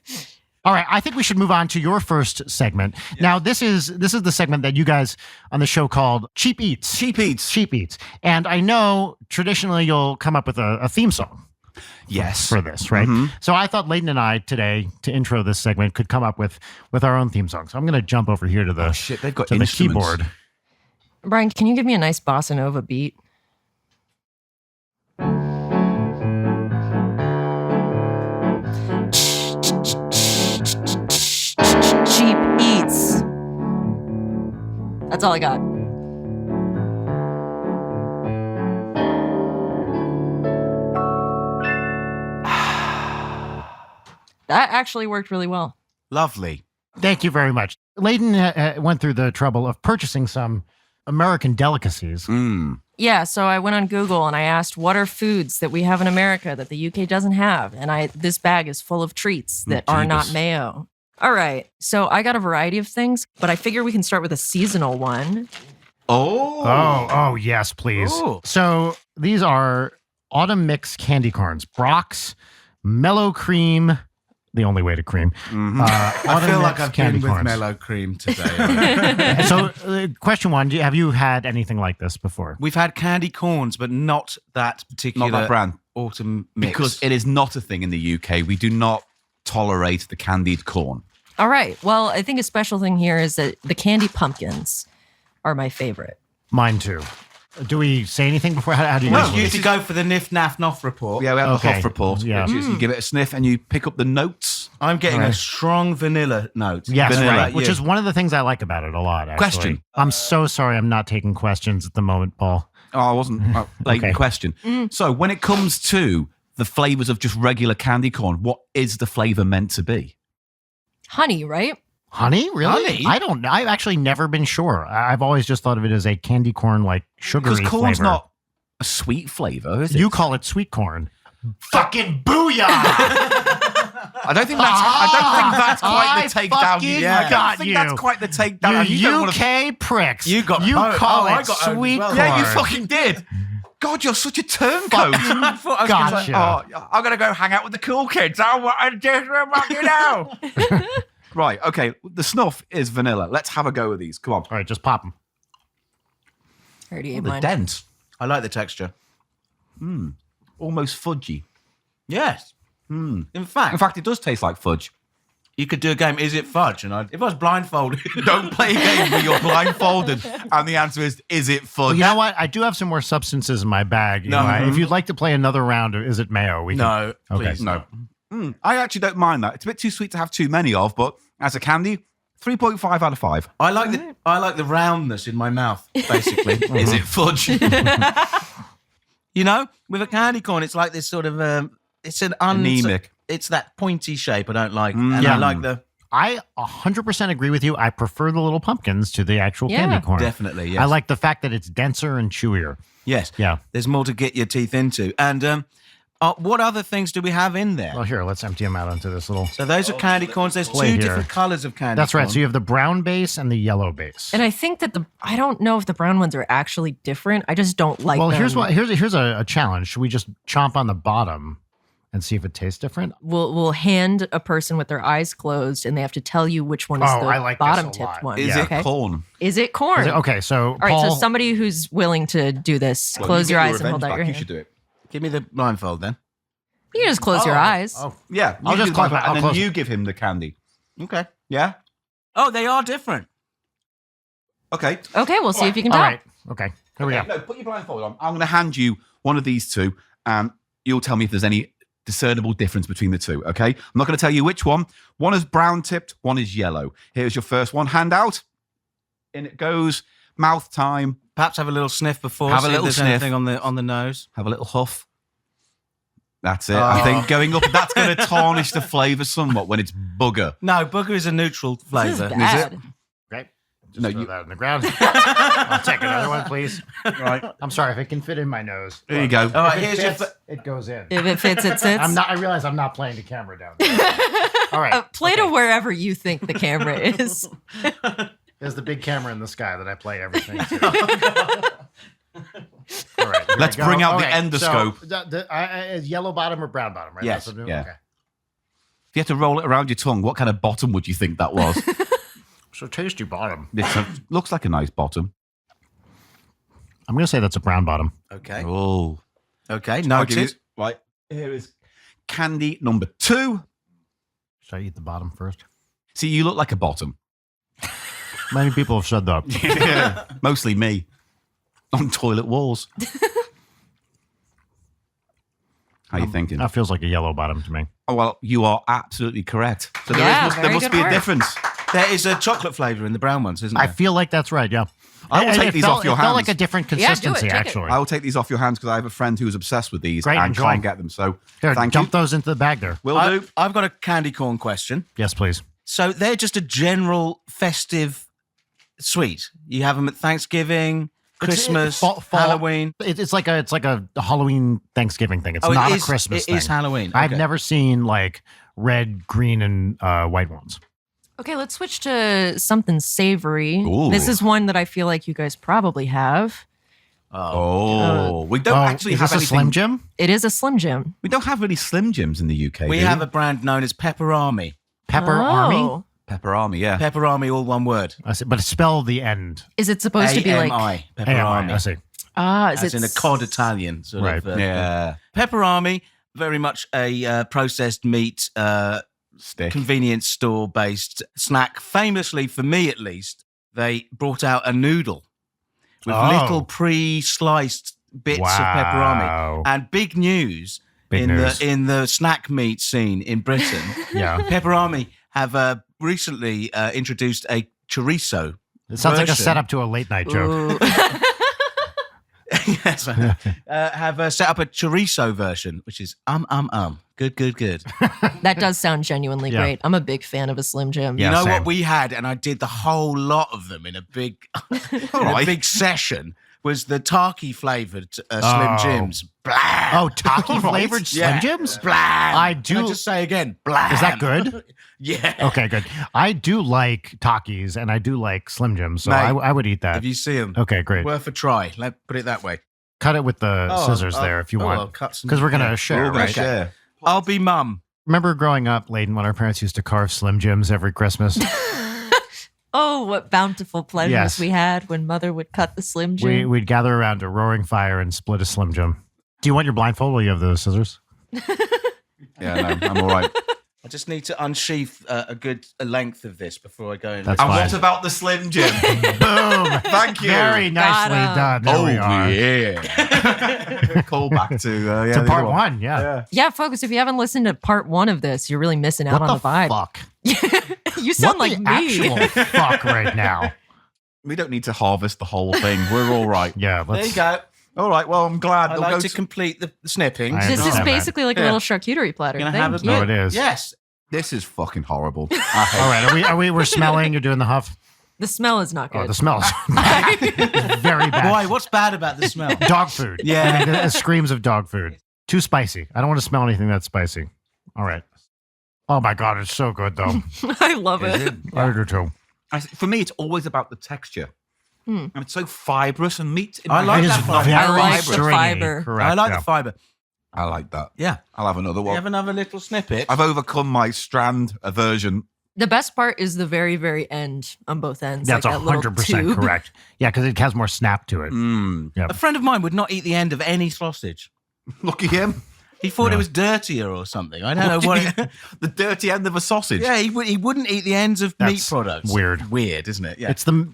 All right, I think we should move on to your first segment. Yeah. Now, this is the segment that you guys on the show called Cheap Eats. Cheap Eats. Cheap Eats. And I know traditionally you'll come up with a theme song. Yes. For this, right? Mm-hmm. So I thought Leighton and I today, to intro this segment, could come up with our own theme song. So I'm going to jump over here to the, they've got to the keyboard. Brian, can you give me a nice bossa nova beat? Cheap Eats. That's all I got. That actually worked really well. Lovely. Thank you very much. Leighton went through the trouble of purchasing some American delicacies. Yeah, so I went on Google and I asked, what are foods that we have in America that the UK doesn't have? And this bag is full of treats that are not mayo. All right, so I got a variety of things, but I figure we can start with a seasonal one. Oh, yes, please. Ooh. So these are autumn mix candy corns, Brock's, mellow cream, the only way to cream. Mm-hmm. I feel like I've candy been with corns. mellow cream today. So, question one: have you had anything like this before? We've had candy corns, but not that particular Not that brand. autumn mix. Because it is not a thing in the UK. We do not tolerate the candied corn. All right, well, I think a special thing here is that the candy pumpkins are my favorite. Mine too. Do we say anything before? How do you No, guys? you used to go for the Niff Naff Noff report. Yeah, we have Okay. the Huff report. Yeah. Which is you give it a sniff and you pick up the notes. I'm getting All right. a strong vanilla note. Yes, Vanilla. right. Which Yeah. is one of the things I like about it a lot. Actually. Question. I'm so sorry I'm not taking questions at the moment, Paul. Oh, I wasn't late Okay. question. So when it comes to the flavors of just regular candy corn, what is the flavor meant to be? Honey, right? Honey? Really? Honey? I don't know. I've actually never been sure. I've always just thought of it as a candy corn, like sugary Because corn's flavor. not a sweet flavor, is it? You call it sweet corn. Fucking booyah! I don't think that's quite the takedown. fucking Yeah. I got don't think you. that's quite the takedown. You don't wanna- UK pricks. You got You pwned. call Oh, I it got owned as sweet well. corn. Yeah, you fucking did. God, you're such a turncoat. I thought I was gonna say, Gotcha. Oh, I'm gonna go hang out with the cool kids. I just about you know. Right. Okay. The snuff is vanilla. Let's have a go with these. Come on. All right, just pop them. I already ate The mine. dent. I like the texture. Almost fudgy. Yes. In fact, In fact, it does taste like fudge. you could do a game. Is it fudge? And if I was blindfolded, Don't play a game where you're blindfolded and the answer is it fudge? Well, you know what? I do have some more substances in my bag. No. Eli. If you'd like to play another round of Is It Mayo, we can. no, Okay. please No. I actually don't mind that. It's a bit too sweet to have too many of, but as a candy, 3.5 out of 5. I like the roundness in my mouth. Basically, Is it fudge? You know, with a candy corn, it's like this sort of it's an Anemic. It's that pointy shape I don't like, Mm. and Yeah. I like the I 100% agree with you. I prefer the little pumpkins to the actual Yeah. candy corn. definitely. Yes. I like the fact that it's denser and chewier. Yes. Yeah. There's more to get your teeth into. And what other things do we have in there? Well, here, let's empty them out onto this little. So those are candy corns. There's Play two here. different colors of candy. That's right. corn. So you have the brown base and the yellow base. And I think that I don't know if the brown ones are actually different. I just don't like Well, them. here's a challenge. Should we just chomp on the bottom and see if it tastes different? We'll hand a person with their eyes closed, and they have to tell you which one is Oh, the I like this a bottom-tipped lot. one. Is it corn? Is it corn? Is it- okay, so All right, Paul, so somebody who's willing to do this, Well, close you your get eyes and hold out revenge your back. You hand. should do it. Give me the blindfold then. You can just close your eyes. Oh, Yeah, I'll you just do close that, my- I'll and then close you give him the candy. Okay. Yeah. Oh, they are different. Okay. Okay, we'll see if you can all tell. right. Okay, here we go. No, put your blindfold on. I'm going to hand you one of these two, and you'll tell me if there's any discernible difference between the two. Okay. I'm not going to tell you which one. One is brown tipped. One is yellow. Here's your first one. Hand out. In it goes. Mouth time. Perhaps have a little sniff before. Have a see if little there's sniff. anything on the nose. Have a little huff. That's it. I think going up, that's going to tarnish the flavour somewhat when it's booger. No, booger is a neutral This is flavour. bad. Great. Just No, throw you- that on the ground. I'll take another one, please. Right. I'm sorry if it can fit in my nose. There you go. All right, If it here's your. fits, it goes in. If it fits, it sits. I realize I'm not playing the camera down there. All right. Play to okay. wherever you think the camera is. There's the big camera in the sky that I play everything to. All right. here Let's we go. bring out the Okay, endoscope. So, yellow bottom or brown bottom, right? Yes, That's what- yeah. Okay. If you had to roll it around your tongue, what kind of bottom would you think that was? So tasty bottom. Looks like a nice bottom. I'm going to say that's a brown bottom. Okay. Oh. Okay. I'll give Noted. you- Right. Here is candy number 2. Should I eat the bottom first? See, you look like a bottom. Many people have said that. Yeah. Mostly me. On toilet walls. How you thinking? That feels like a yellow bottom to me. Oh, well, you are absolutely correct. So Yeah, there very must good be a work. difference. There is a chocolate flavour in the brown ones, isn't there? I feel like that's right, yeah. I will And take it these felt- off your It felt hands. like a different Yeah, do it. consistency, Take it. actually. I will take these off your hands because I have a friend who's obsessed with these Great, and enjoy. try and get them. So Here, thank dump you. those into the bag there. Will do. I've got a candy corn question. Yes, please. So they're just a general festive sweet. You have them at Thanksgiving, Christmas, fall- Halloween. It's like a Halloween Thanksgiving thing. It's not it a is- Christmas It thing. is Halloween. I've Okay. never seen like red, green, and white ones. Okay, let's switch to something savory. Ooh. This is one that I feel like you guys probably have. We don't actually is have this a anything. Slim Jim? It is a Slim Jim. We don't have really Slim Jims in the UK. We do have a brand known as Pepperami. Pepper Army? Pepperami, yeah. Pepperami, all one word. I see, but spell the end. Is it supposed to be like AMI. AMI, Pepperami. I see. is As it in a cod Italian. Sort Right. of. Yeah. Pepperami, very much a processed meat, Stick. convenience store based snack. Famously, for me at least, they brought out a noodle with Oh. little pre-sliced bits of pepperami. And big news Big news. in the snack meat scene in Britain. Yeah. Pepperami have recently introduced a chorizo. It sounds like a version. setup to a late night joke. Ooh. Yes, have set up a chorizo version, which is good. That does sound genuinely Yeah. great. I'm a big fan of a Slim Jim. Yeah. You know same. what we had, and I did the whole lot of them in a big, right. a big session. Was the Taki flavored Oh. Slim Jims? Blah. Oh, Taki flavored Slim Yeah. Jims? Blah. I Can I do. just say again, blah. Is that good? Yeah. Okay, good. I do like Takis and I do like Slim Jims, so Mate, I would eat that. If you see them, Okay, great. worth a try. Let's put it that way. Cut it with the Oh, scissors oh, there if you oh, I'll want. cut some- Because we're going to yeah. share, We're all gonna right? share. I'll be mum. Remember growing up, Leighton, when our parents used to carve Slim Jims every Christmas? Oh, what bountiful pleasures Yes. we had when Mother would cut the Slim Jim. We'd gather around a roaring fire and split a Slim Jim. Do you want your blindfold while you have the scissors? Yeah, no, I'm all right. I just need to unsheath a good length of this before I go in. That's And fine. what about the Slim Jim? Boom! Thank you. Very nicely Got done. There we are. Oh, yeah. Call back to, yeah, To the part other one, yeah. Yeah, folks, if you haven't listened to part 1 of this, you're really missing out What on the the vibe. fuck? You sound What like the me. actual fuck right now? We don't need to harvest the whole thing. We're all right. Yeah, There let's. you go. All right, well, I'm glad. I We'll like go to complete the snipping. I This is understand that. basically like a Yeah. little charcuterie platter. Gonna Thank have a you. No, it is. Yes. This is fucking horrible. I hate All right, we're smelling. You're doing the huff. The smell is not Oh, good. the smell is very bad. Boy, what's bad about the smell? Dog food. Yeah. I mean, it screams of dog food. Too spicy. I don't want to smell anything that's spicy. All right. Oh my god, it's so good though. I love Is it. it? I do too. For me, it's always about the texture. Hmm. And it's so fibrous and meat. In I my like It head is that fibre. very I like the stringy. fiber. Correct. I like yeah. the fibre. I like that. Yeah. I'll have another You one. have another little snippet. I've overcome my strand aversion. The best part is the very, very end on both ends. That's like that little 100% tube. correct. Yeah, because it has more snap to it. Mm. A friend of mine would not eat the end of any sausage. Look at him. He thought Yeah. it was dirtier or something. I don't know what. The dirty end of a sausage. Yeah, he wouldn't eat the ends of meat That's products. weird. Weird, isn't it? Yeah. It's the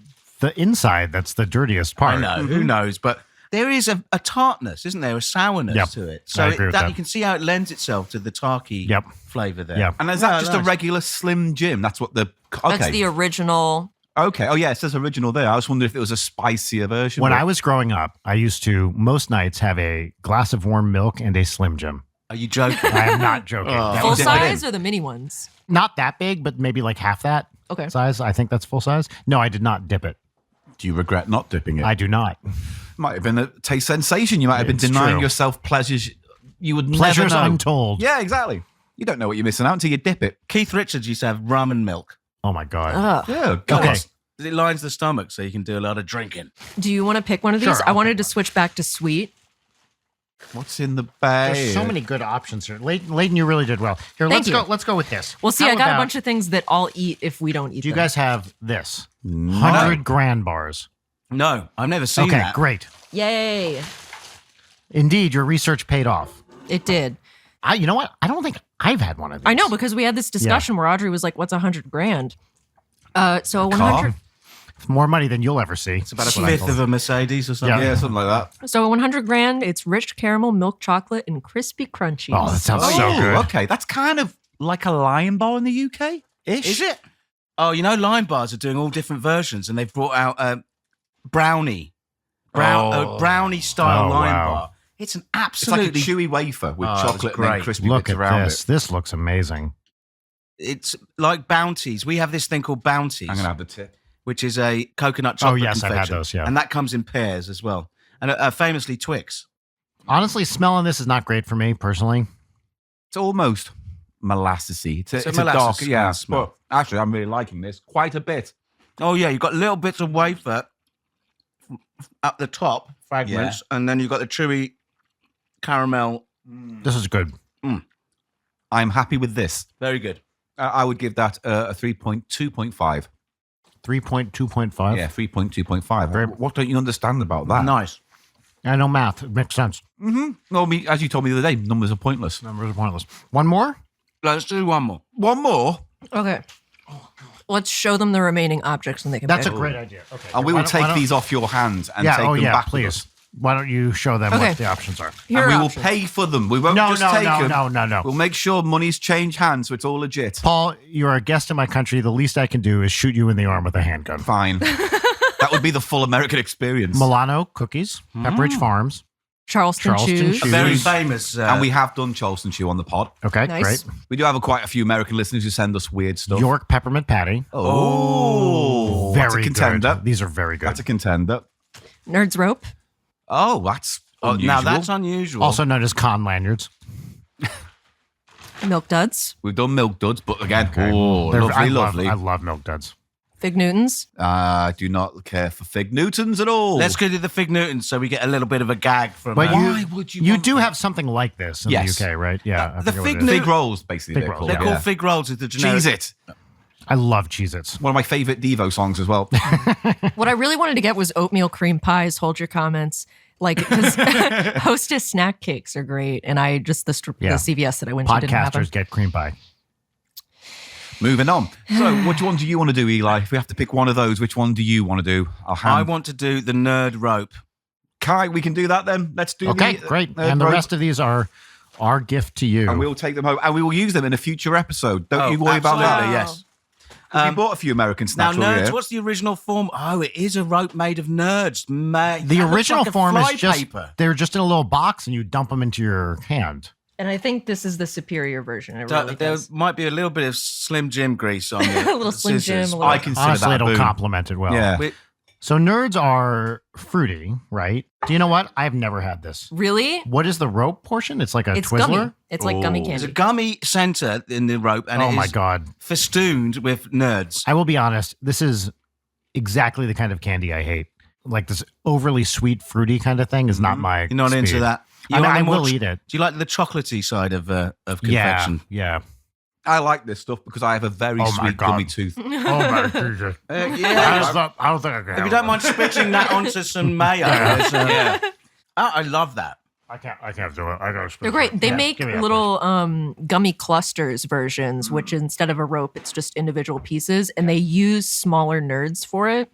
inside that's the dirtiest part. I know. Who knows? But there is a tartness, isn't there? A sourness Yep. to it. I So agree with that. you can see how it lends itself to the tarky Yep. flavour there. Yep. And is that just a nice. regular Slim Jim? That's what the... Okay. That's the original. Okay. Oh, yeah, it says original there. I was wondering if it was a spicier version. When but- I was growing up, I used to most nights have a glass of warm milk and a Slim Jim. Are you joking? I am not joking. Oh. That Full was dip it size in. or the mini ones? not that big, but maybe like half that Okay. size. I think that's full size. No, I did not dip it. Do you regret not dipping it? I do not. Might have been a taste sensation. You might have been It's denying true. yourself pleasures you would Pleasures never know. untold. Yeah, exactly. You don't know what you're missing out until you dip it. Keith Richards used to have rum and milk. Oh my God. Ugh. Yeah, go Okay. on. It lines the stomach, so you can do a lot of drinking. Do you want to pick one of these? Sure, I I'll wanted pick to one. switch back to sweet. What's in the bag? There's so many good options here. Leighton, you really did well. Here, Thank let's you. go. Let's go with this. Well, see, How I got a about- bunch of things that I'll eat if we don't eat Do you them. guys have this? No. 100 grand bars. No, I've never seen Okay, that. great. Yay. Indeed, your research paid off. It did. You know what? I don't think I've had one of these. I know, because we had this discussion where Audrey was like, what's 100 grand? So 100 car? It's more money than you'll ever see. It's about a fifth of a Mercedes or something. Yeah. Yeah, something like that. So 100 grand, it's rich caramel, milk chocolate, and crispy crunchies. Oh, that sounds so Oh, good. okay. That's kind of like a Lion Bar in the UK ish. Is it? Oh, you know, Lime Bars are doing all different versions, and they've brought out brownie style Oh, Lime wow. Bar. It's an It's like a absolutely. chewy wafer with Oh, it's chocolate and then great. crispy Look bits at around this. it. This looks amazing. It's like Bounties. We have this thing called Bounties, I'm going to have the tip. which is a coconut chocolate yes, I've had confection. those, yeah. And that comes in pairs as well. And famously Twix. Honestly, smelling this is not great for me personally. It's almost molassesy. It's a a molasses dark, yeah. kind of smell. But actually, I'm really liking this quite a bit. Oh, yeah, you've got little bits of wafer up the top, fragments, and then you've got the chewy caramel. This is good. I'm happy with this. Very good. I would give that a 3.2.5. 3.2.5. Yeah, 3.2.5. Very- What don't you understand about that? Nice. I know math. It makes sense. No, as you told me the other day, numbers are pointless. Numbers are pointless. One more? Let's do one more. One more, Okay. Let's show them the remaining objects and they can That's a pick. great idea. Okay. and we Why will don't- why take don't- these off your hands and Yeah, take oh them yeah, back with please. us. Why don't you show them Okay. what the options are? Here And are we will options. pay for them. We won't No, just no, take no, them. no. We'll make sure money's changed hands so it's all legit. Paul, you're a guest in my country. The least I can do is shoot you in the arm with a handgun. Fine. That would be the full American experience. Milano cookies, Pepperidge Farms. Charleston, Charleston shoes. shoes. Very famous. And we have done Charleston Chew on the pod. Okay, Nice. great. We do have quite a few American listeners who send us weird stuff. York peppermint patty. Oh, Very that's a contender. good. These are very good. That's a contender. Nerds rope. Oh, that's Oh, unusual. now that's unusual. Also known as con lanyards. Milk duds. We've done Milk Duds, but again, Okay. oh, They're- lovely, I lovely. love milk duds. Fig Newtons. I do not care for Fig Newtons at all. Let's go to the Fig Newtons so we get a little bit of a gag from But Why would you You want do that? have something like this in Yes. the UK, right? Yeah. I the forget what fig it is. Newt- Fig rolls, basically. Fig they're rolls, called. They're yeah. called Fig Rolls. Is the generic. Cheese it. I love Cheez-Its. One of my favorite Devo songs as well. What I really wanted to get was oatmeal cream pies. Hold your comments. Like, because Hostess snack cakes are great. And I just, the Yeah. CVS that I went to didn't have them. Podcasters get cream pie. Moving on. So, which one do you want to do, Eli? If we have to pick one of those, which one do you want to do? I want to do the nerd rope. Kai, we can do that then. Let's do Okay, the, great. nerd And the rope. rest of these are our gift to you. And we will take them home. And we will use them in a future episode. Don't Oh, you worry about absolutely, that. yes. We bought a few American Now, snacks nerds, here. what's the original form? Oh, it is a rope made of nerds. Mate, the that looks original like a form is fly just, paper. they're just in a little box and you dump them into your hand. And I think this is the superior version. It So really there does. might be a little bit of Slim Jim grease on the A little Slim Jim, scissors. a little- I consider Honestly, that a it'll boon. complement it well. Yeah. Wait, So nerds are fruity, right? Do you know what? I've never had this. Really? What is the rope portion? It's like a It's Twizzler? gummy. It's like gummy Oh. there's a candy. gummy center in the rope, and Oh it my is God. festooned with nerds. I will be honest. This is exactly the kind of candy I hate. Like this overly sweet, fruity kind of thing is not my You're not into speed. that. I will eat it. Do you like the chocolatey side of Yeah, confection? yeah. I like this stuff because I have a very sweet gummy tooth. Oh my Jesus! Yeah. I don't think I can. If you don't mind spitting that onto some mayo. I love that. I can't do it. I gotta. They're great. They Yeah, make give me that little gummy clusters versions, which instead of a rope, it's just individual pieces, and they use smaller nerds for it.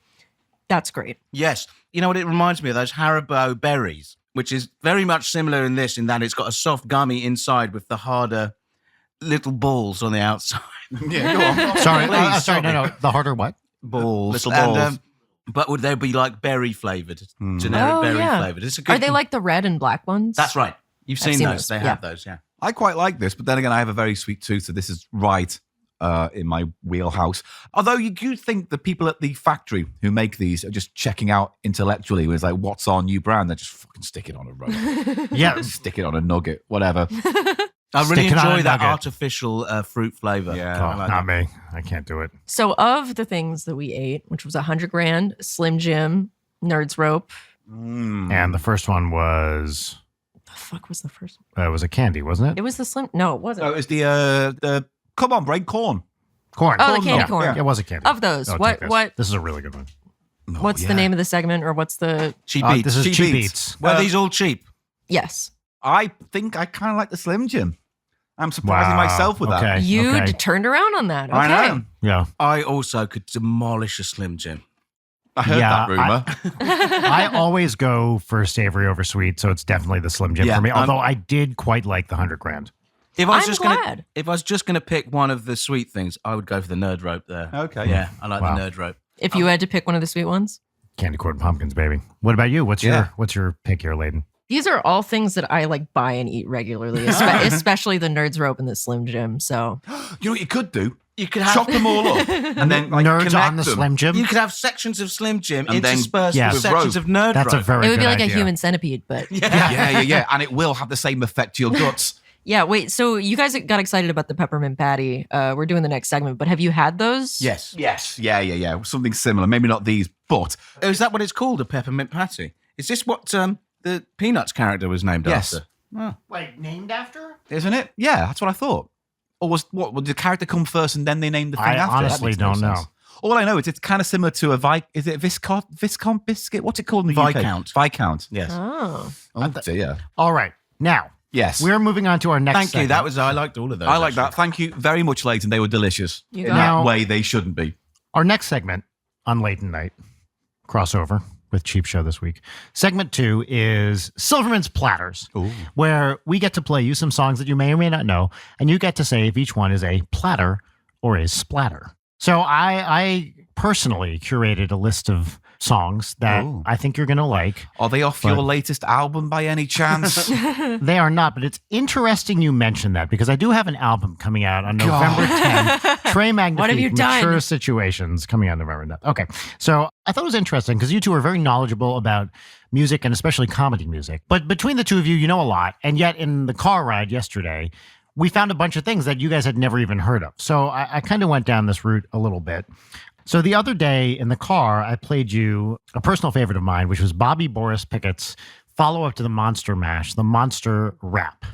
That's great. Yes. You know what it reminds me of? Those Haribo berries, which is very much similar in that it's got a soft gummy inside with the harder little balls on the outside. Yeah, go on. Sorry, Please, sorry. No. The harder what? Balls. Little balls. But would they be like berry flavored, generic berry flavored? It's a good. Are they like the red and black ones? That's right. You've seen seen those. those, They yeah. have those. Yeah. I quite like this, but then again, I have a very sweet tooth, so this is right in my wheelhouse. Although you do think the people at the factory who make these are just checking out intellectually, where it's like, what's our new brand? They just fucking stick it on a roll. Yeah. Stick it on a nugget, whatever. I really Stick it on a enjoy that nugget. artificial fruit flavor. Yeah. Oh, I like not that. me. I can't do it. So of the things that we ate, which was $100 grand, Slim Jim, Nerds Rope. And the first one was The fuck was the first one? it was a candy, wasn't it? It was the Slim. No, it wasn't. No, it was the come on, break corn. Corn. Oh, the candy Yeah, corn. yeah, it was a candy. Of those, Oh, what- take this. what- This is a really good one. What's the name of the segment, or what's the? Cheap This eats. is Cheap cheap Eats. eats. Were these all cheap? Yes, I think I kind of like the Slim Jim. I'm surprising Wow. myself with that. Okay. you turned around on that. Okay. I know. Yeah. I also could demolish a Slim Jim. I heard Yeah, that rumor. I always go for savory over sweet, so it's definitely the Slim Jim Yeah, for me. I'm- Although I did quite like the 100 grand. If I was I'm just glad. gonna, if I was just gonna pick one of the sweet things, I would go for the nerd rope there. Okay. Yeah, I like Wow. the nerd rope. If you had to pick one of the sweet ones, Candy corn pumpkins, baby. What about you? What's your pick here, Leighton? these are all things that I like buy and eat regularly, especially the Nerds Rope and the Slim Jim. So You know what you could do? You could have Chop them all up and then like, Nerds connect on the them. Slim Jim. You could have sections of Slim Jim And then- interspersed Yes. with sections Rope. of nerd That's a rope. very it would good be like idea. a human centipede, but Yeah. And it will have the same effect to your guts. yeah. Wait, so you guys got excited about the peppermint patty? We're doing the next segment, but have you had those? Yes. Yes. Yeah. Something similar. Maybe not these, but Oh, is that what it's called, a peppermint patty? Is this what the Peanuts character was named Yes. after? Oh. Wait, named after? isn't it? Yeah, that's what I thought. Or would the character come first and then they named the thing I after? That honestly makes no don't know. sense. All I know is it's kind of similar to is it Viscount biscuit? What's it called in the Viscount. UK? Viscount. Yes. Oh, Oh dear. All right. Now, Yes. we're moving on to our next Thank you. segment. That was I liked all of those. I like actually. that. Thank you very much, Leighton. They were delicious. You In got that it. way they shouldn't be. Our next segment on Leighton Night, crossover with Cheap Show this week. Segment 2 is Silverman's Platters, where we get to play you some songs that you may or may not know, and you get to say if each one is a platter or a splatter. So I personally curated a list of songs that Ooh. I think you're going to like. Are they off your latest album by any chance? They are not, but it's interesting you mentioned that because I do have an album coming out on November 10th. Trey Magnifique, What have you done? Mature Situations, coming out November 10th. Okay, so I thought it was interesting because you two are very knowledgeable about music and especially comedy music. But between the two of you, you know a lot. And yet in the car ride yesterday, we found a bunch of things that you guys had never even heard of. So I kind of went down this route a little bit. So the other day in the car, I played you a personal favorite of mine, which was Bobby Boris Pickett's follow-up to the Monster Mash, the Monster Rap.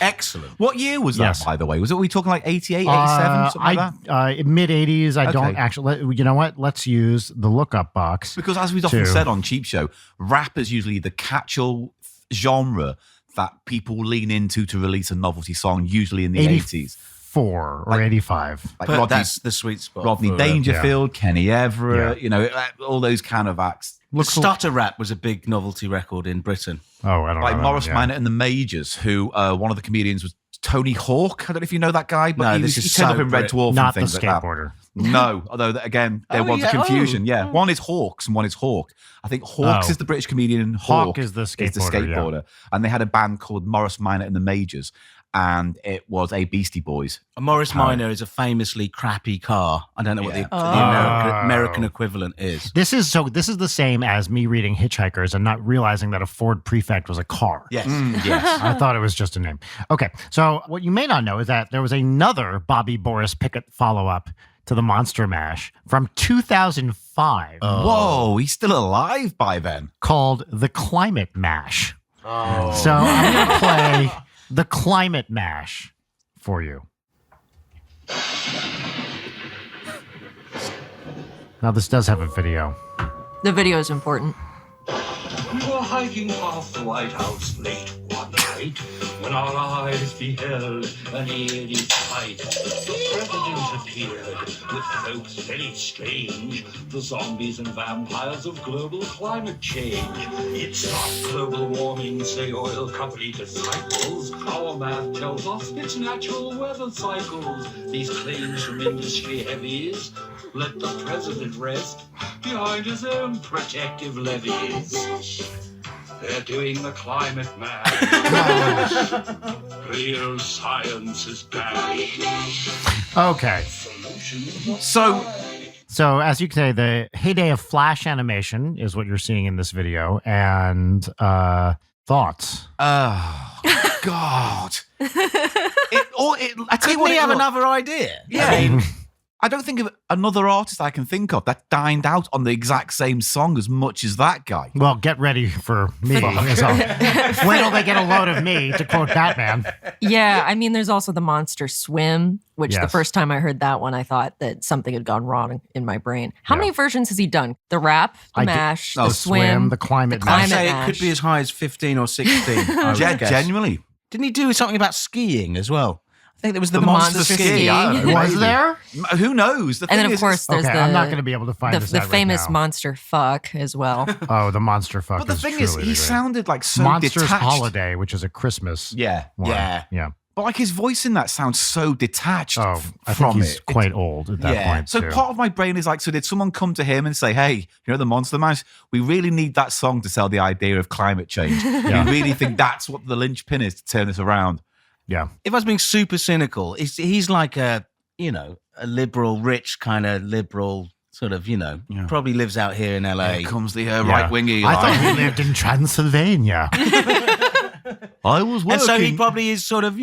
Excellent. What year was that, Yes. by the way? Was it, we talking like 88, 87, something like that? Mid-'80s. I don't Okay. actually, you know what? Let's use the lookup box. Because as we've often to- said on Cheap Show, rap is usually the catch-all genre that people lean into to release a novelty song, usually in the 80s. 84 or Like- 85. Like But Rodney, that's the sweet spot. Rodney for, Dangerfield, Kenny Everett, Yeah. you know, all those kind of acts. The Stutter Rap was a big novelty record in Britain. Oh, I don't know. Like that Morris one, Minor and the Majors, who one of the comedians was Tony Hawk. I don't know if you know that guy, but No, he this he is turned so up in Red Brit. Dwarf and Not the things like that. skateboarder. No, although again, there Oh, was yeah. a confusion. Oh. Yeah, one is Hawks and one is Hawk. I think Hawks Oh. is the British comedian and Hawk Hawk is the skateboarder, yeah. And they had a band called Morris Minor and the Majors, and it was a Beastie Boys. A Morris Minor is a famously crappy car. I don't know what the Oh. American equivalent is. This is the same as me reading Hitchhikers and not realizing that a Ford Prefect was a car. Yes. Yes. I thought it was just a name. Okay, so what you may not know is that there was another Bobby Boris Pickett follow-up to the Monster Mash from 2005 Whoa, he's still alive by then. called The Climate Mash. So I'm going to play the Climate Mash for you. Now, this does have a video. The video is important. We were hiking past the White House late one night when our eyes beheld an eerie sight. The president appeared with folks very strange, the zombies and vampires of global climate change. It's not global warming, say oil company disciples. Our math tells us it's natural weather cycles. These claims from industry heavies let the president rest behind his own protective levees. They're doing the climate mash. Real science is bad. Okay. So as you can say, the heyday of Flash animation is what you're seeing in this video. And thoughts? Oh, God. I tell you Couldn't what, he have another idea? Yeah. I mean, I don't think of another artist I can think of that dined out on the exact same song as much as that guy. Well, get ready for me. So, wait till they get a load of me, to quote Batman. Yeah, I mean, there's also the Monster Swim, which the Yes. first time I heard that one, I thought that something had gone wrong in my brain. How many versions has he done? The rap, the mash, the swim, the climate the mash. I'd say mash. it could be as high as 15 or 16. I would guess. Genuinely. Didn't he do something about skiing as well? I think there was the, The monster, monster ski. ski. I don't know, Was maybe. there? Who knows? The And then, thing of is, course, there's Okay, the I'm not going to be able to find this the out right famous now. monster fuck as well. Oh, the monster fuck. But the thing is, truly he the great. sounded like so Monsters detached. Holiday, which is a Christmas Yeah. one. Yeah. Yeah. But like his voice in that sounds so detached Oh, I think from he's it. quite old at that Yeah. point, So too. part of my brain is like, so did someone come to him and say, hey, you know, the Monster Mash, we really need that song to sell the idea of climate change. Yeah. We really think that's what the linchpin is to turn this around. Yeah. If I was being super cynical, he's like a liberal, rich kind of liberal sort of, Yeah. probably lives out here in LA. Here comes the Yeah. right-wingy. I thought he lived in Transylvania. I was working. And so he probably is sort of,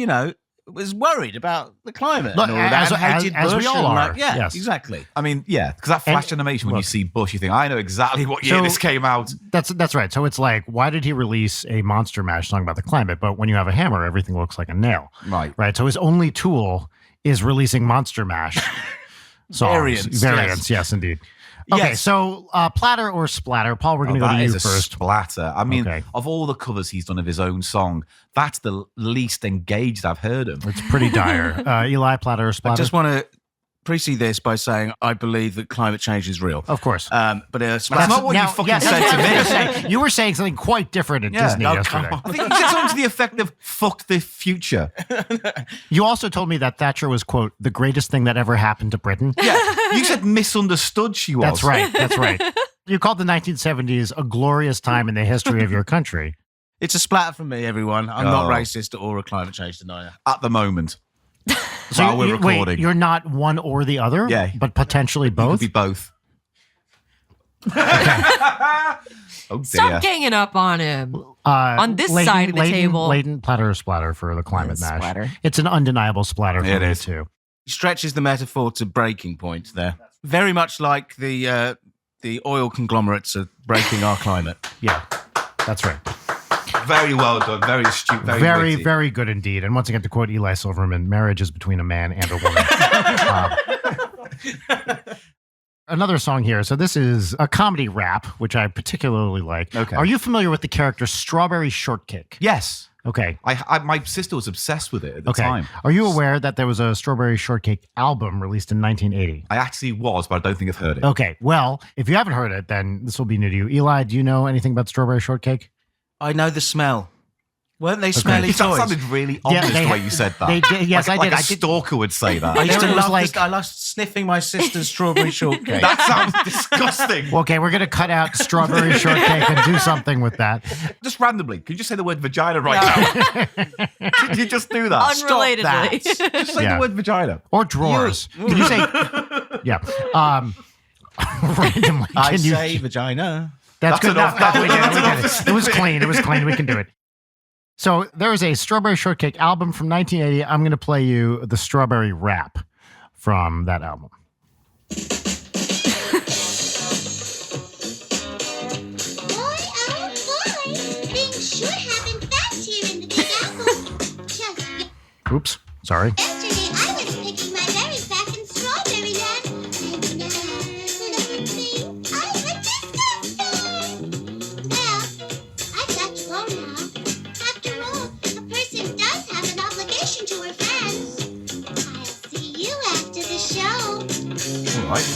was worried about the climate Look, and all that, as- and hated as we Bush all and are. yeah, Yes. exactly. I mean, yeah, because that flash And- animation, when you look. see Bush, you think, I know exactly what year So- this came out. That's right. So it's like, why did he release a Monster Mash song about the climate? But when you have a hammer, everything looks like a nail. Right. Right. So his only tool is releasing Monster Mash songs. Variants, Yes, indeed. Okay, Yes. so platter or splatter? Paul, we're going to go that to you is a first. splatter. I mean, Okay. of all the covers he's done of his own song, that's the least engaged I've heard him. It's pretty dire. Eli, platter or I splatter? just want to precede this by saying I believe that climate change is real. Of course. But That's not what you fucking yes, said that's to what I was me. gonna say. You were saying something quite different at Yeah. Disney Oh, yesterday. come I think he said something to the effect of "fuck the future." You also told me that Thatcher was, quote, the greatest thing that ever happened to Britain. Yeah, you said misunderstood. She was. That's right. That's right. You called the 1970s a glorious time in the history of your country. It's a splatter from me, everyone. I'm not racist or a climate change denier. At the moment, So while we're you- wait, recording, you're not one or the other? Yeah. But potentially it could both? be both. Oh dear. Stop ganging up on him. On this side of the table. Leighton, platter or splatter for the climate mash. Splatter. It's an undeniable splatter for It me, is. too. He stretches the metaphor to breaking point there. Very much like the oil conglomerates are breaking our climate. Yeah, that's right. Very well done. Very astute. Very, Very, witty. very good indeed. And once again, to quote Eli Silverman, marriage is between a man and a woman. Another song here. So this is a comedy rap, which I particularly like. Okay. Are you familiar with the character Strawberry Shortcake? Yes. Okay. My sister was obsessed with it at the Okay. time. Are you aware that there was a Strawberry Shortcake album released in 1980? I actually was, but I don't think I've heard it. Okay. Well, if you haven't heard it, then this will be new to you. Eli, do you know anything about Strawberry Shortcake? I know the smell. Weren't they smelly That toys? sounded really obvious they- the way you said that. they did- yes, like, I did. Like a I did. stalker would say that. I used to It was love like- I loved sniffing my sister's strawberry shortcake. That sounds disgusting. Okay, we're going to cut out Strawberry Shortcake and do something with that. Just randomly, can you just say the word vagina right now? Can you just do that? Unrelatedly. Just say Yeah. the word vagina. Or drawers. Can you say... Yeah. Randomly. I Can you... say vagina. That's That's good enough. enough. We did it. That's We did enough. it. It was clean. It was clean. We can do it. So there is a Strawberry Shortcake album from 1980. I'm going to play you the Strawberry Rap from that album. Boy, oh boy, things sure haven't Oops, sorry. Yesterday, I was picking my berries back in Strawberry Land. And now, look at me. I'm a disco star. Well, I've got to go now. After all, a person does have an obligation to her friends. I'll see you after the show. All right.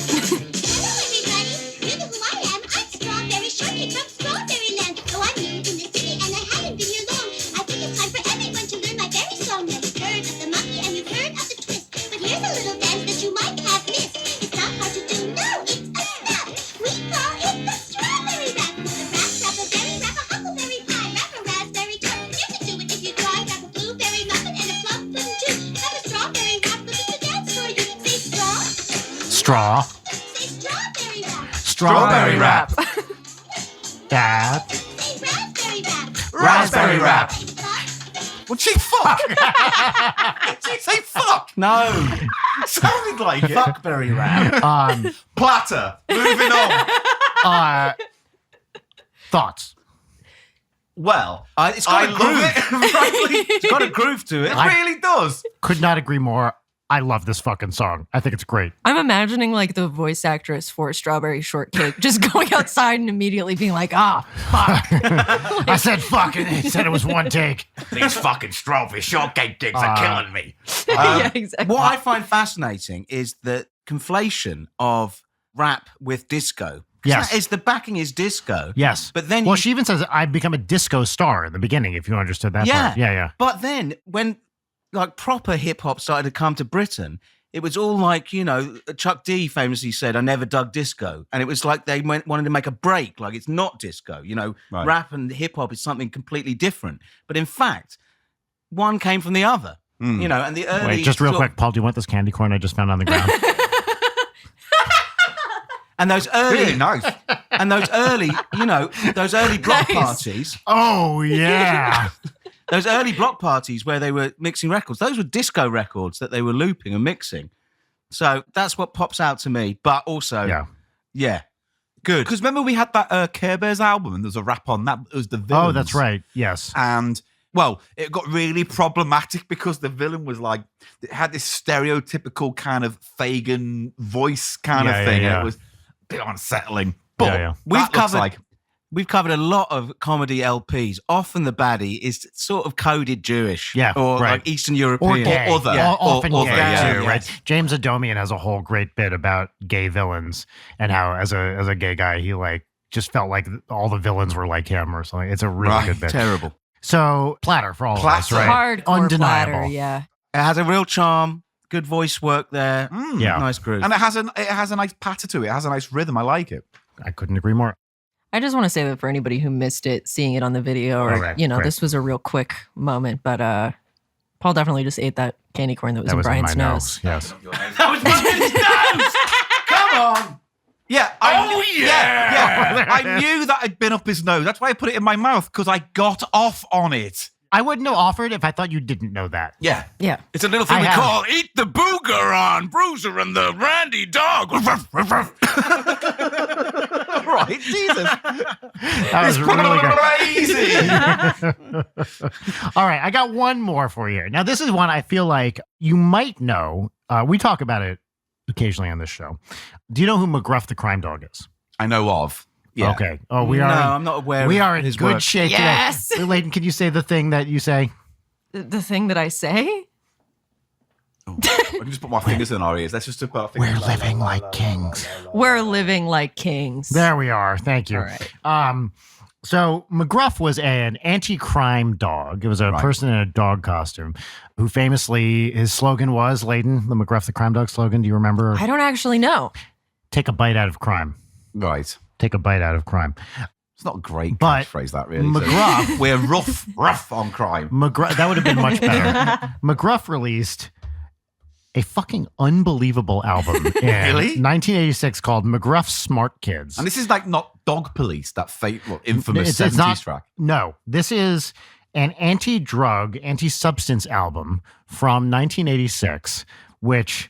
Hello, everybody. You know who I am. I'm Strawberry Shortcake from Strawberry Land. Oh, I'm new in the city and I haven't been here long. I think it's time for everyone to learn my berry song. Now you've heard of the monkey and you've heard of the twist. But here's a little dance that you might have missed. It's not hard to do, no, it's a snap. We call it the strawberry rap. Wrap a berry, wrap a huckleberry pie, wrap a raspberry tart. You can do it if you try. Wrap a blueberry muffin and a plum pudding too. Have a strawberry wrap, look at the dance for you. Say straw. Straw. Say strawberry wrap. Strawberry wrap. That. Say raspberry wrap. Raspberry wrap. Well, she fuck. Did she say fuck? No. Sounded like it. Fuckberry wrap. Platter. Moving on. Thoughts. Well, It's got I a love groove. it. Frankly, It's got a groove to it. it really does. Could not agree more. I love this fucking song. I think it's great. I'm imagining like the voice actress for Strawberry Shortcake just going outside and immediately being like, fuck. I said fuck and he said it was one take. These fucking strawberry shortcake gigs are killing me. Yeah, exactly. What I find fascinating is the conflation of rap with disco. 'Cause Yes. that is the backing is disco. Yes. But then Well, you- she even says, I've become a disco star in the beginning, if you understood that Yeah. part. Yeah. But then when like proper hip hop started to come to Britain, it was all like, Chuck D famously said, I never dug disco. And it was like they wanted to make a break, like it's not disco. Right. Rap and hip hop is something completely different. But in fact, one came from the other. And the early Wait, just real sort of- quick, Paul, do you want this candy corn I just found on the ground? And those early Really nice. and those early block Nice. parties. Oh, yeah. Those early block parties where they were mixing records, those were disco records that they were looping and mixing. So that's what pops out to me. But also, yeah, good. Because remember we had that Care Bears album and there was a rap on that. It was the villains. Oh, that's right. Yes. And well, it got really problematic because the villain was like, it had this stereotypical kind of Fagin voice kind of thing. Yeah. It was a bit unsettling. But Yeah. We've covered a lot of comedy LPs. Often the baddie is sort of coded Jewish, right. or like Eastern European, Or gay. other. Or Yeah. often Or gay, other, yeah. too, Yeah. right? James Adomian has a whole great bit about gay villains and how, as a gay guy, he like just felt like all the villains were like him or something. It's a really good bit. terrible. So, Platter for all of us, Platter. right? Hardcore Undeniable. Platter, yeah. It has a real charm, good voice work there. Yeah. Nice groove. And it has a nice patter to it. It has a nice rhythm. I like it. I couldn't agree more. I just want to say that for anybody who missed it, seeing it on the video, or, All right, great. this was a real quick moment, but Paul definitely just ate that candy corn that was That in was in Brian's my nose. nose. Yes. That was Brian's nose! Come on! Yeah. Yeah. I knew that had been up his nose. That's why I put it in my mouth, because I got off on it. I wouldn't have offered if I thought you didn't know that. Yeah. Yeah. It's a little thing I we have. call Eat the Booger on Bruiser and the Randy Dog. Right, Jesus. That was really good. Crazy. All right, I got one more for you. Now, this is one I feel like you might know. We talk about it occasionally on this show. Do you know who McGruff the Crime Dog is? I know of. Yeah. Okay. Oh, we No, are. I'm not aware We of are in his good work. shape Yes! today. Leighton, can you say the thing that you say? The thing that I say? I can just put my fingers in our ears. Let's just put our fingers. We're living like kings. We're living like kings. There we are. Thank you. All right. So McGruff was an anti-crime dog. It was a Right. person in a dog costume who famously, his slogan was, Leighton, the McGruff the Crime Dog slogan. Do you remember? I don't actually know. Take a bite out of crime. Right. Take a bite out of crime. It's not a great But phrase that really. McGruff- We're rough on crime. McGruff, that would have been much better. McGruff released a fucking unbelievable album in Really? 1986 called McGruff's Smart Kids. And this is like not Dog Police, that infamous It's 70s not- track. No, this is an anti-drug, anti-substance album from 1986, which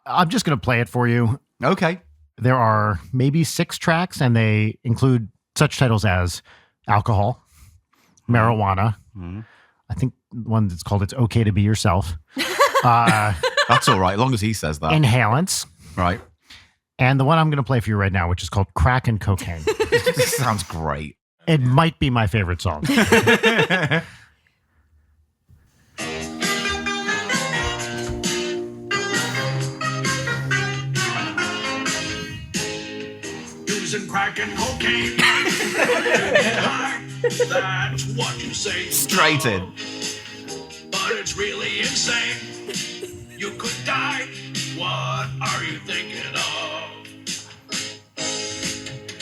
I'm just going to play it for you. Okay. There are maybe 6 tracks, and they include such titles as alcohol, marijuana. Mhm. I think one that's called "It's Okay to Be Yourself." That's all right, as long as he says that. Inhalants. Right. And the one I'm going to play for you right now, which is called "Crack and Cocaine." This sounds great. It might be my favorite song. Using crack and cocaine. Get high. That's what you say. Straight in. But it's really insane. You could die. What are you thinking of?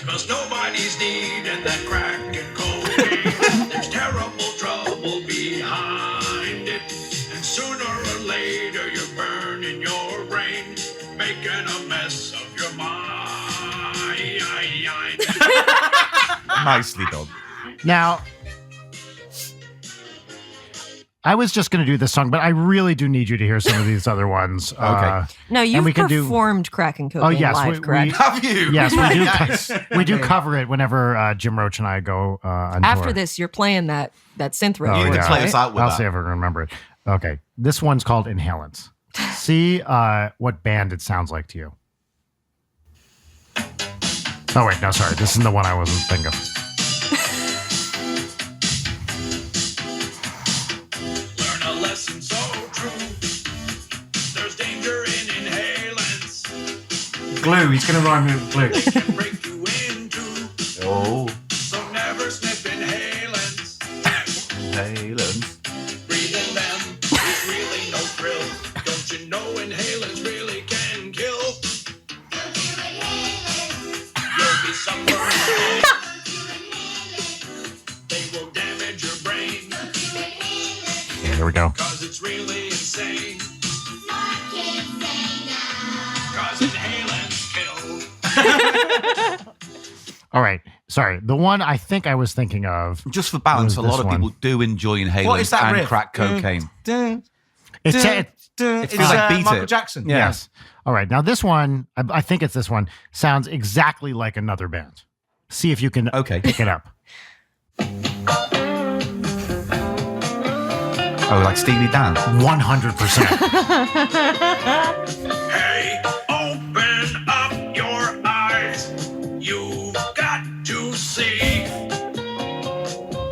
'Cause nobody's needing that crack and cocaine. There's terrible trouble behind it. And sooner or later you're burning your brain, making a mess of your mind. Nicely done. Now, I was just going to do this song, but I really do need you to hear some of these other ones. Okay. No, you've we can do- performed crack and cocaine live, correct? Have you? Yes, we do. Yes. We do cover it whenever Jim Roach and I go on After tour. this, you're playing that synth Oh, road. You need to yeah. play us out with I'll that. see if I can remember it. Okay, this one's called Inhalants. See what band it sounds like to you. Oh wait, no, sorry. This isn't the one I wasn't thinking of. Learn a lesson so true. There's danger in inhalants. Glue. He's going to rhyme with glue. They can break you in two. Oh, So never sniff inhalants. Valence. Breathing them is really no thrill. Don't you know inhalants really can kill? You'll be suffering. They will damage your brain. Yeah, here we go. 'Cause it's really insane. 'Cause inhalants kill. All right, sorry. The one I think I was thinking of. Just for balance, a What was lot of this people do enjoy inhalants What is that and riff? crack cocaine. It's It's like Beat Michael It. Jackson. Yeah. Yes. All right. Now this one, I think it's this one, sounds exactly like another band. See if you can Okay. pick it up. Oh, like Steely Dan. 100%. Hey, open up your eyes. You've got to see.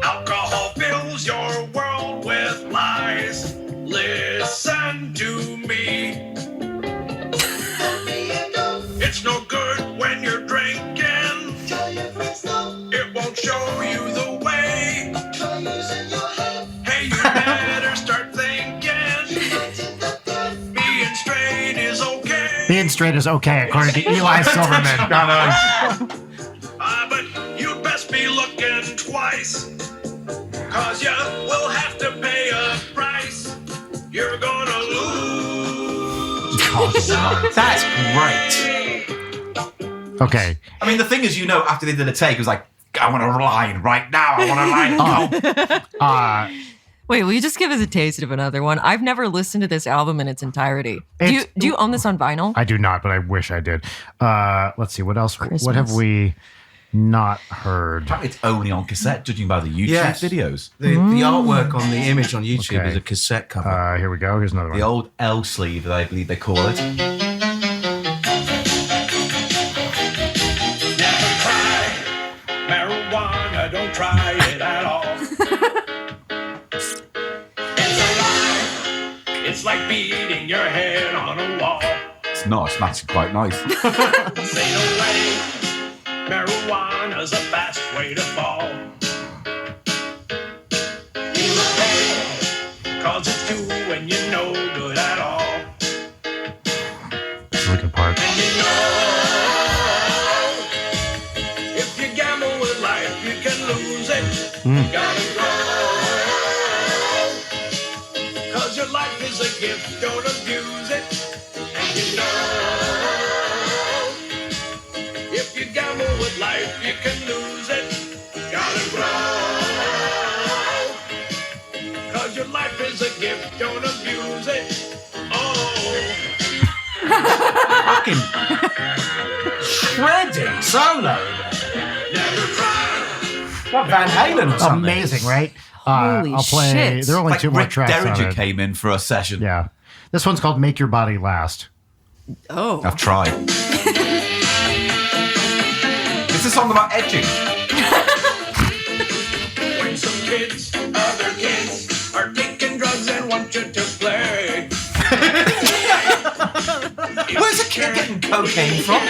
Alcohol fills your world with lies. Listen to me. It's no good when you're drinking. It won't show you the way. Hey, you better start thinking. Being straight is okay. Being straight is okay, according to Eli Silverman. But you'd best be looking twice. 'Cause you will have to pay a price. You're gonna lose. That's great. Okay. I mean, the thing is, after they did the take, it was like, I want to line right now. I want to line. Wait, will you just give us a taste of another one? I've never listened to this album in its entirety. Do you own this on vinyl? I do not, but I wish I did. Let's see. What else? Christmas. What have we not heard? It's only on cassette, judging by the YouTube Yes. videos. The artwork on the image on YouTube Okay. is a cassette cover. Here we go. Here's another one. The old L sleeve, I believe they call it. Never try marijuana, don't try it at all. It's a lie. It's like beating your head on a wall. It's not. It's actually quite nice. Say no way. Marijuana's a fast way to fall. Hey, 'cause it's doing you no good at all. This is a good part. And you know, if you gamble with life, you can lose it. Gotta grow. 'Cause your life is a gift, don't abuse it. And you know, if you gamble with life, you can lose it. Gotta grow. 'Cause your life is a gift, don't abuse it. Oh. Fucking shredding solo. Never try. What Van Halen or something? Amazing, right? Holy I'll play. shit. There are only Like two more Rick tracks on Derringer it. came in for a session. Yeah. This one's called Make Your Body Last. Oh. I've tried. It's a song about edging. When some kids, other kids, are taking drugs and want you to play. Where's a kid getting cocaine from?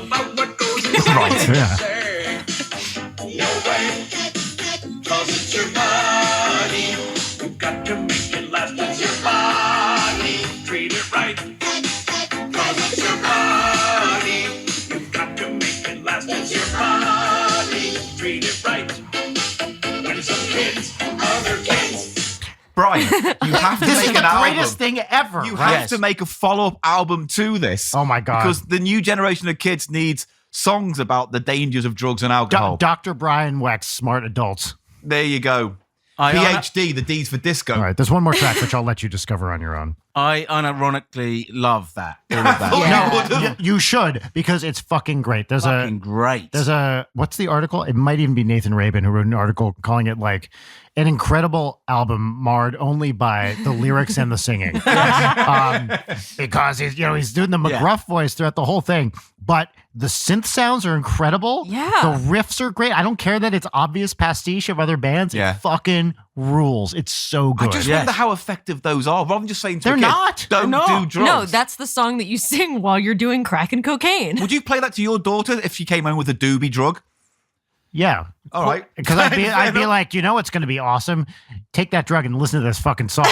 About what goes inside Right, you yeah. say. No way, 'cause it's your body. You've got to make it last. It's your body. Treat it right. 'Cause it's your body. You've got to make it last. It's your body. Treat it right. When some kids, other kids. Brian, you have to This make is an the album. greatest thing ever. You right? have to make a follow-up album to this. Oh my God. Because the new generation of kids needs songs about the dangers of drugs and alcohol. Dr. Brian Wex, Smart Adults. There you go. PhD, the D's for disco. All right, there's one more track which I'll let you discover on your own. I unironically love that. All of that. Yeah. No, you should, because it's fucking great. Fucking great. There's a, what's the article? It might even be Nathan Rabin who wrote an article calling it like an incredible album marred only by the lyrics and the singing. Because he's doing the McGruff voice throughout the whole thing. But the synth sounds are incredible. Yeah. The riffs are great. I don't care that it's obvious pastiche of other bands. Yeah. It fucking rules. It's so I good. just Yes. wonder how effective those are. Rather than just saying to They're a kid, not. don't They're do not. drugs. No, that's the song that you sing while you're doing crack and cocaine. Would you play that to your daughter if she came home with a doobie drug? Yeah. All right. Because I'd be like, it's going to be awesome. Take that drug and listen to this fucking song.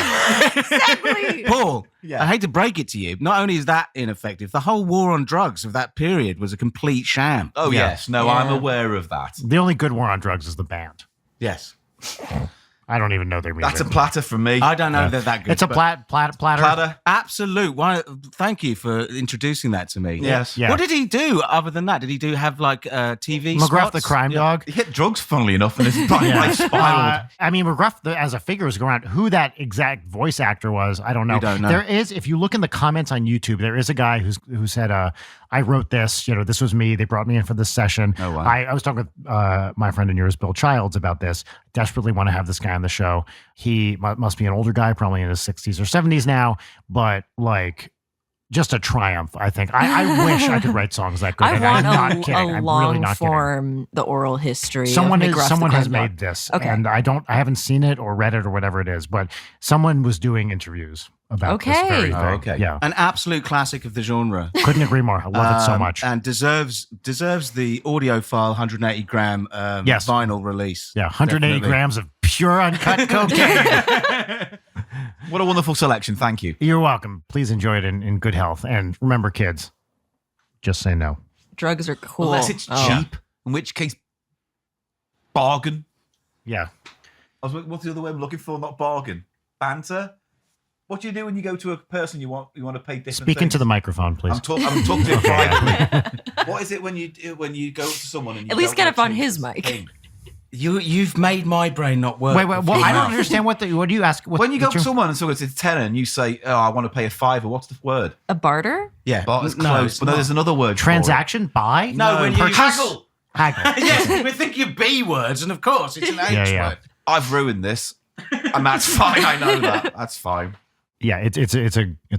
Exactly. Paul, Yeah. I hate to break it to you. Not only is that ineffective, the whole war on drugs of that period was a complete sham. Oh, Yeah. yes. No, Yeah. I'm aware of that. The only good war on drugs is the band. Yes. I don't even know their music. That's a platter from me. I don't know if they're that good. It's a but platter. platter. Absolute. Why? Thank you for introducing that to me. Yes. Yeah. What did he do other than that? Did he have like TV McGruff spots? the crime dog. He hit drugs, funnily enough, and his life spiraled. I mean, McGruff as a figure is going around. Who that exact voice actor was, I don't know. We don't know. There is, if you look in the comments on YouTube, there is a guy who said, I wrote this, this was me. They brought me in for this session. Oh, wow. I was talking with my friend and yours, Bill Childs, about this. Desperately want to have this guy on the show. He must be an older guy, probably in his 60s or 70s now, but like just a triumph, I think. I wish I could write songs that good. I and want I'm not a kidding. I'm really long not kidding. form, the oral history. Someone of McGruff the has Crime Dog. made this, Okay. and I haven't seen it or read it or whatever it is, but someone was doing interviews about this Okay. very thing. Oh, okay. Yeah, An absolute classic of the genre. couldn't agree more. I love it so much. And deserves the audiophile 180 gram Yes. vinyl release. Yeah, 180 Definitely. grams of pure uncut cocaine. What a wonderful selection. Thank you. You're welcome. Please enjoy it in good health, and remember, kids, just say no. Drugs are cool. Unless it's Oh. cheap, in which case, bargain. Yeah, What's the other word I'm looking for? Not bargain. Banter. What do you do when you go to a person you want to pay different speak things? into the microphone, please. I'm talking to him privately. What is it when you go to someone and you At least don't get want up on to his this mic. thing? You've made my brain not work. Wait. Well, with your I don't mouth. understand what do you ask? When you go what's to your- someone and someone says tenner and you say, "Oh, I want to pay a $5," what's the word? A barter? Yeah, Bar is no, close, it's but no, not. there's another word. for it. transaction buy? No, when you purchase? Haggle. yes, we think you B words, and of course it's an H Yeah. word. I've ruined this, and that's fine. I know that. That's fine. Yeah, it's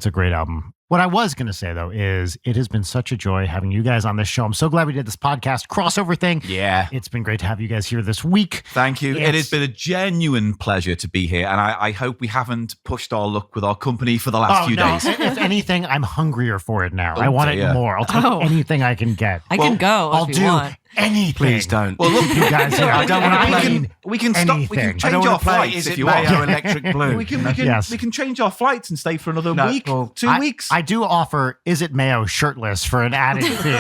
a great album. What I was going to say, though, is it has been such a joy having you guys on this show. I'm so glad we did this podcast crossover thing. Yeah. It's been great to have you guys here this week. Thank you. It's- It has been a genuine pleasure to be here, and I hope we haven't pushed our luck with our company for the last few days. If anything, I'm hungrier for it now. I Okay, want it yeah. more. I'll take Oh. anything I can get. I Well, can go I'll if you do want. anything. Please don't. Well, look, you guys here. I don't wanna And play- mean we can stop. We anything. can I I change don't our want to play flights Is if It you Mayo want. Electric Blue? We can Yes. we can change our flights and stay for another No, week, well, 2 weeks. I do offer Is It Mayo shirtless for an added fee.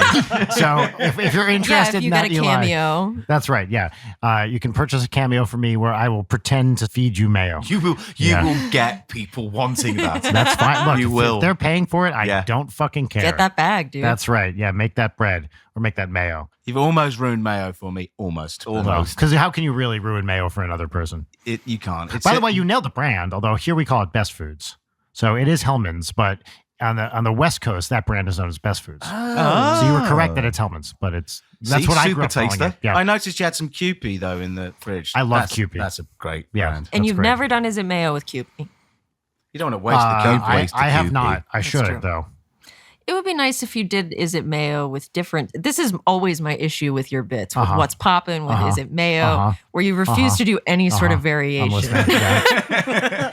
So if you're Yeah, interested if you in got that, a Eli, cameo. that's right. Yeah. You can purchase a cameo for me where I will pretend to feed you mayo. You will Yeah. will get people wanting that. That's fine. Look, You if will. they're paying for it, I Yeah. don't fucking care. Get that bag, dude. That's right. Yeah, make that bread or make that mayo. You've almost ruined mayo for me. Almost. Because how can you really ruin mayo for another person? You can't. It's By the way, you nailed the brand, although here we call it Best Foods. So it is Hellman's, but on the West Coast, that brand is known as Best Foods. Oh. So you were correct that it's Hellman's, but that's See, what I grew super up calling taster. it. Yeah. I noticed you had some Kewpie though in the fridge. I love That's- Kewpie. That's a great Yeah. brand. And That's you've great. never done Is It Mayo with Kewpie. You don't want to waste the Kewpie. waste the I have Kewpie. not. I should true. have though. It would be nice if you did Is It Mayo with different. This is always my issue with your bits, with Uh-huh. what's poppin', with Is It Mayo, Uh-huh. where you refuse to do any sort of I'm variation. listening. Yeah.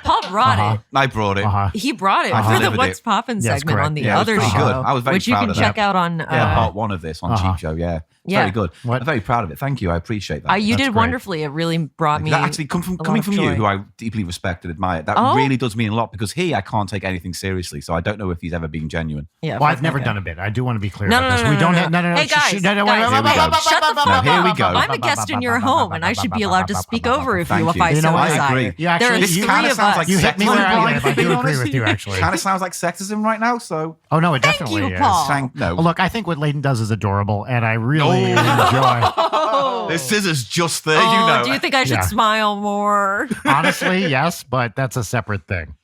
Paul brought it. I brought it. He brought it I for the delivered What's it. Poppin' Yes, segment correct. on the Yeah, it was other pretty show, good. I was very which you proud can of check that. out on. Yeah, part one of this on Cheap Show. Yeah. It's Yeah. very good. What? I'm very proud of it. Thank you. I appreciate that. You That's did great. wonderfully. It really brought me. That actually a lot coming of from you, joy. who I deeply respect and admire. That Oh. really does mean a lot because I can't take anything seriously. So I don't know if he's ever been genuine. Yeah, Well, fuck I've never that done guy. a bit. I do want to be clear No, about no, this. no, We no, don't no, have, no, no, no. Hey, guys, no, no, guys, wait, here we go. Shut the fuck Now, up. here we go. I'm a guest in your home, and I should be allowed to speak over if Thank you, if you. I You so know what? I desire. agree. You actually- there are This three kinda of sounds us. like You hit me where I live. I do Honestly. agree with you, actually. Kind of sounds like sexism right now. So Oh, no, it Thank definitely you, is. Paul. no. Well, look, I think what Leighton does is adorable, and I really enjoy. Oh. This scissors just there, Oh, you know. do you think I should Yeah. smile more? Honestly, yes, but that's a separate thing.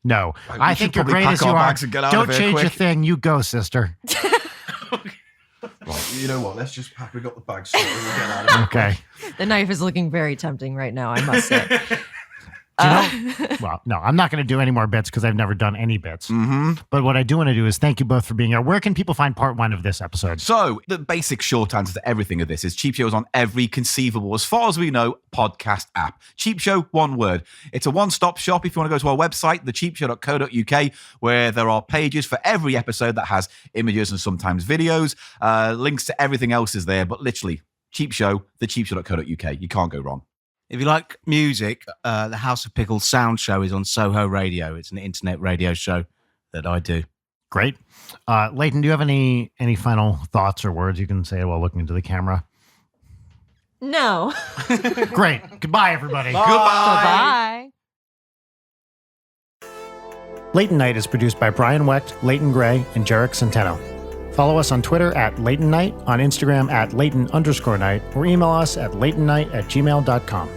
No, Right, I we think should you're probably great pack as you our are. bags and get out Don't of here change a quick. thing. You go, sister. Right, you know what? Let's just pack. We got the bag sorted. We'll get out of here. Okay. The knife is looking very tempting right now, I must say. Well, no, I'm not going to do any more bits because I've never done any bits. Mm-hmm. But what I do want to do is thank you both for being here. Where can people find part one of this episode? So the basic short answer to everything of this is Cheap Show is on every conceivable, as far as we know, podcast app. Cheap Show, one word. It's a one-stop shop if you want to go to our website, thecheapshow.co.uk, where there are pages for every episode that has images and sometimes videos. Links to everything else is there, but literally, Cheap Show, thecheapshow.co.uk. You can't go wrong. If you like music, the House of Pickles sound show is on Soho Radio. It's an internet radio show that I do. Great. Leighton, do you have any final thoughts or words you can say while looking into the camera? No. Great. Goodbye, everybody. Bye-bye. Leighton Night is produced by Brian Wecht, Leighton Gray, and Jarek Centeno. Follow us on Twitter at Leighton Night, on Instagram at Leighton_Night, or email us at leightonnight@gmail.com.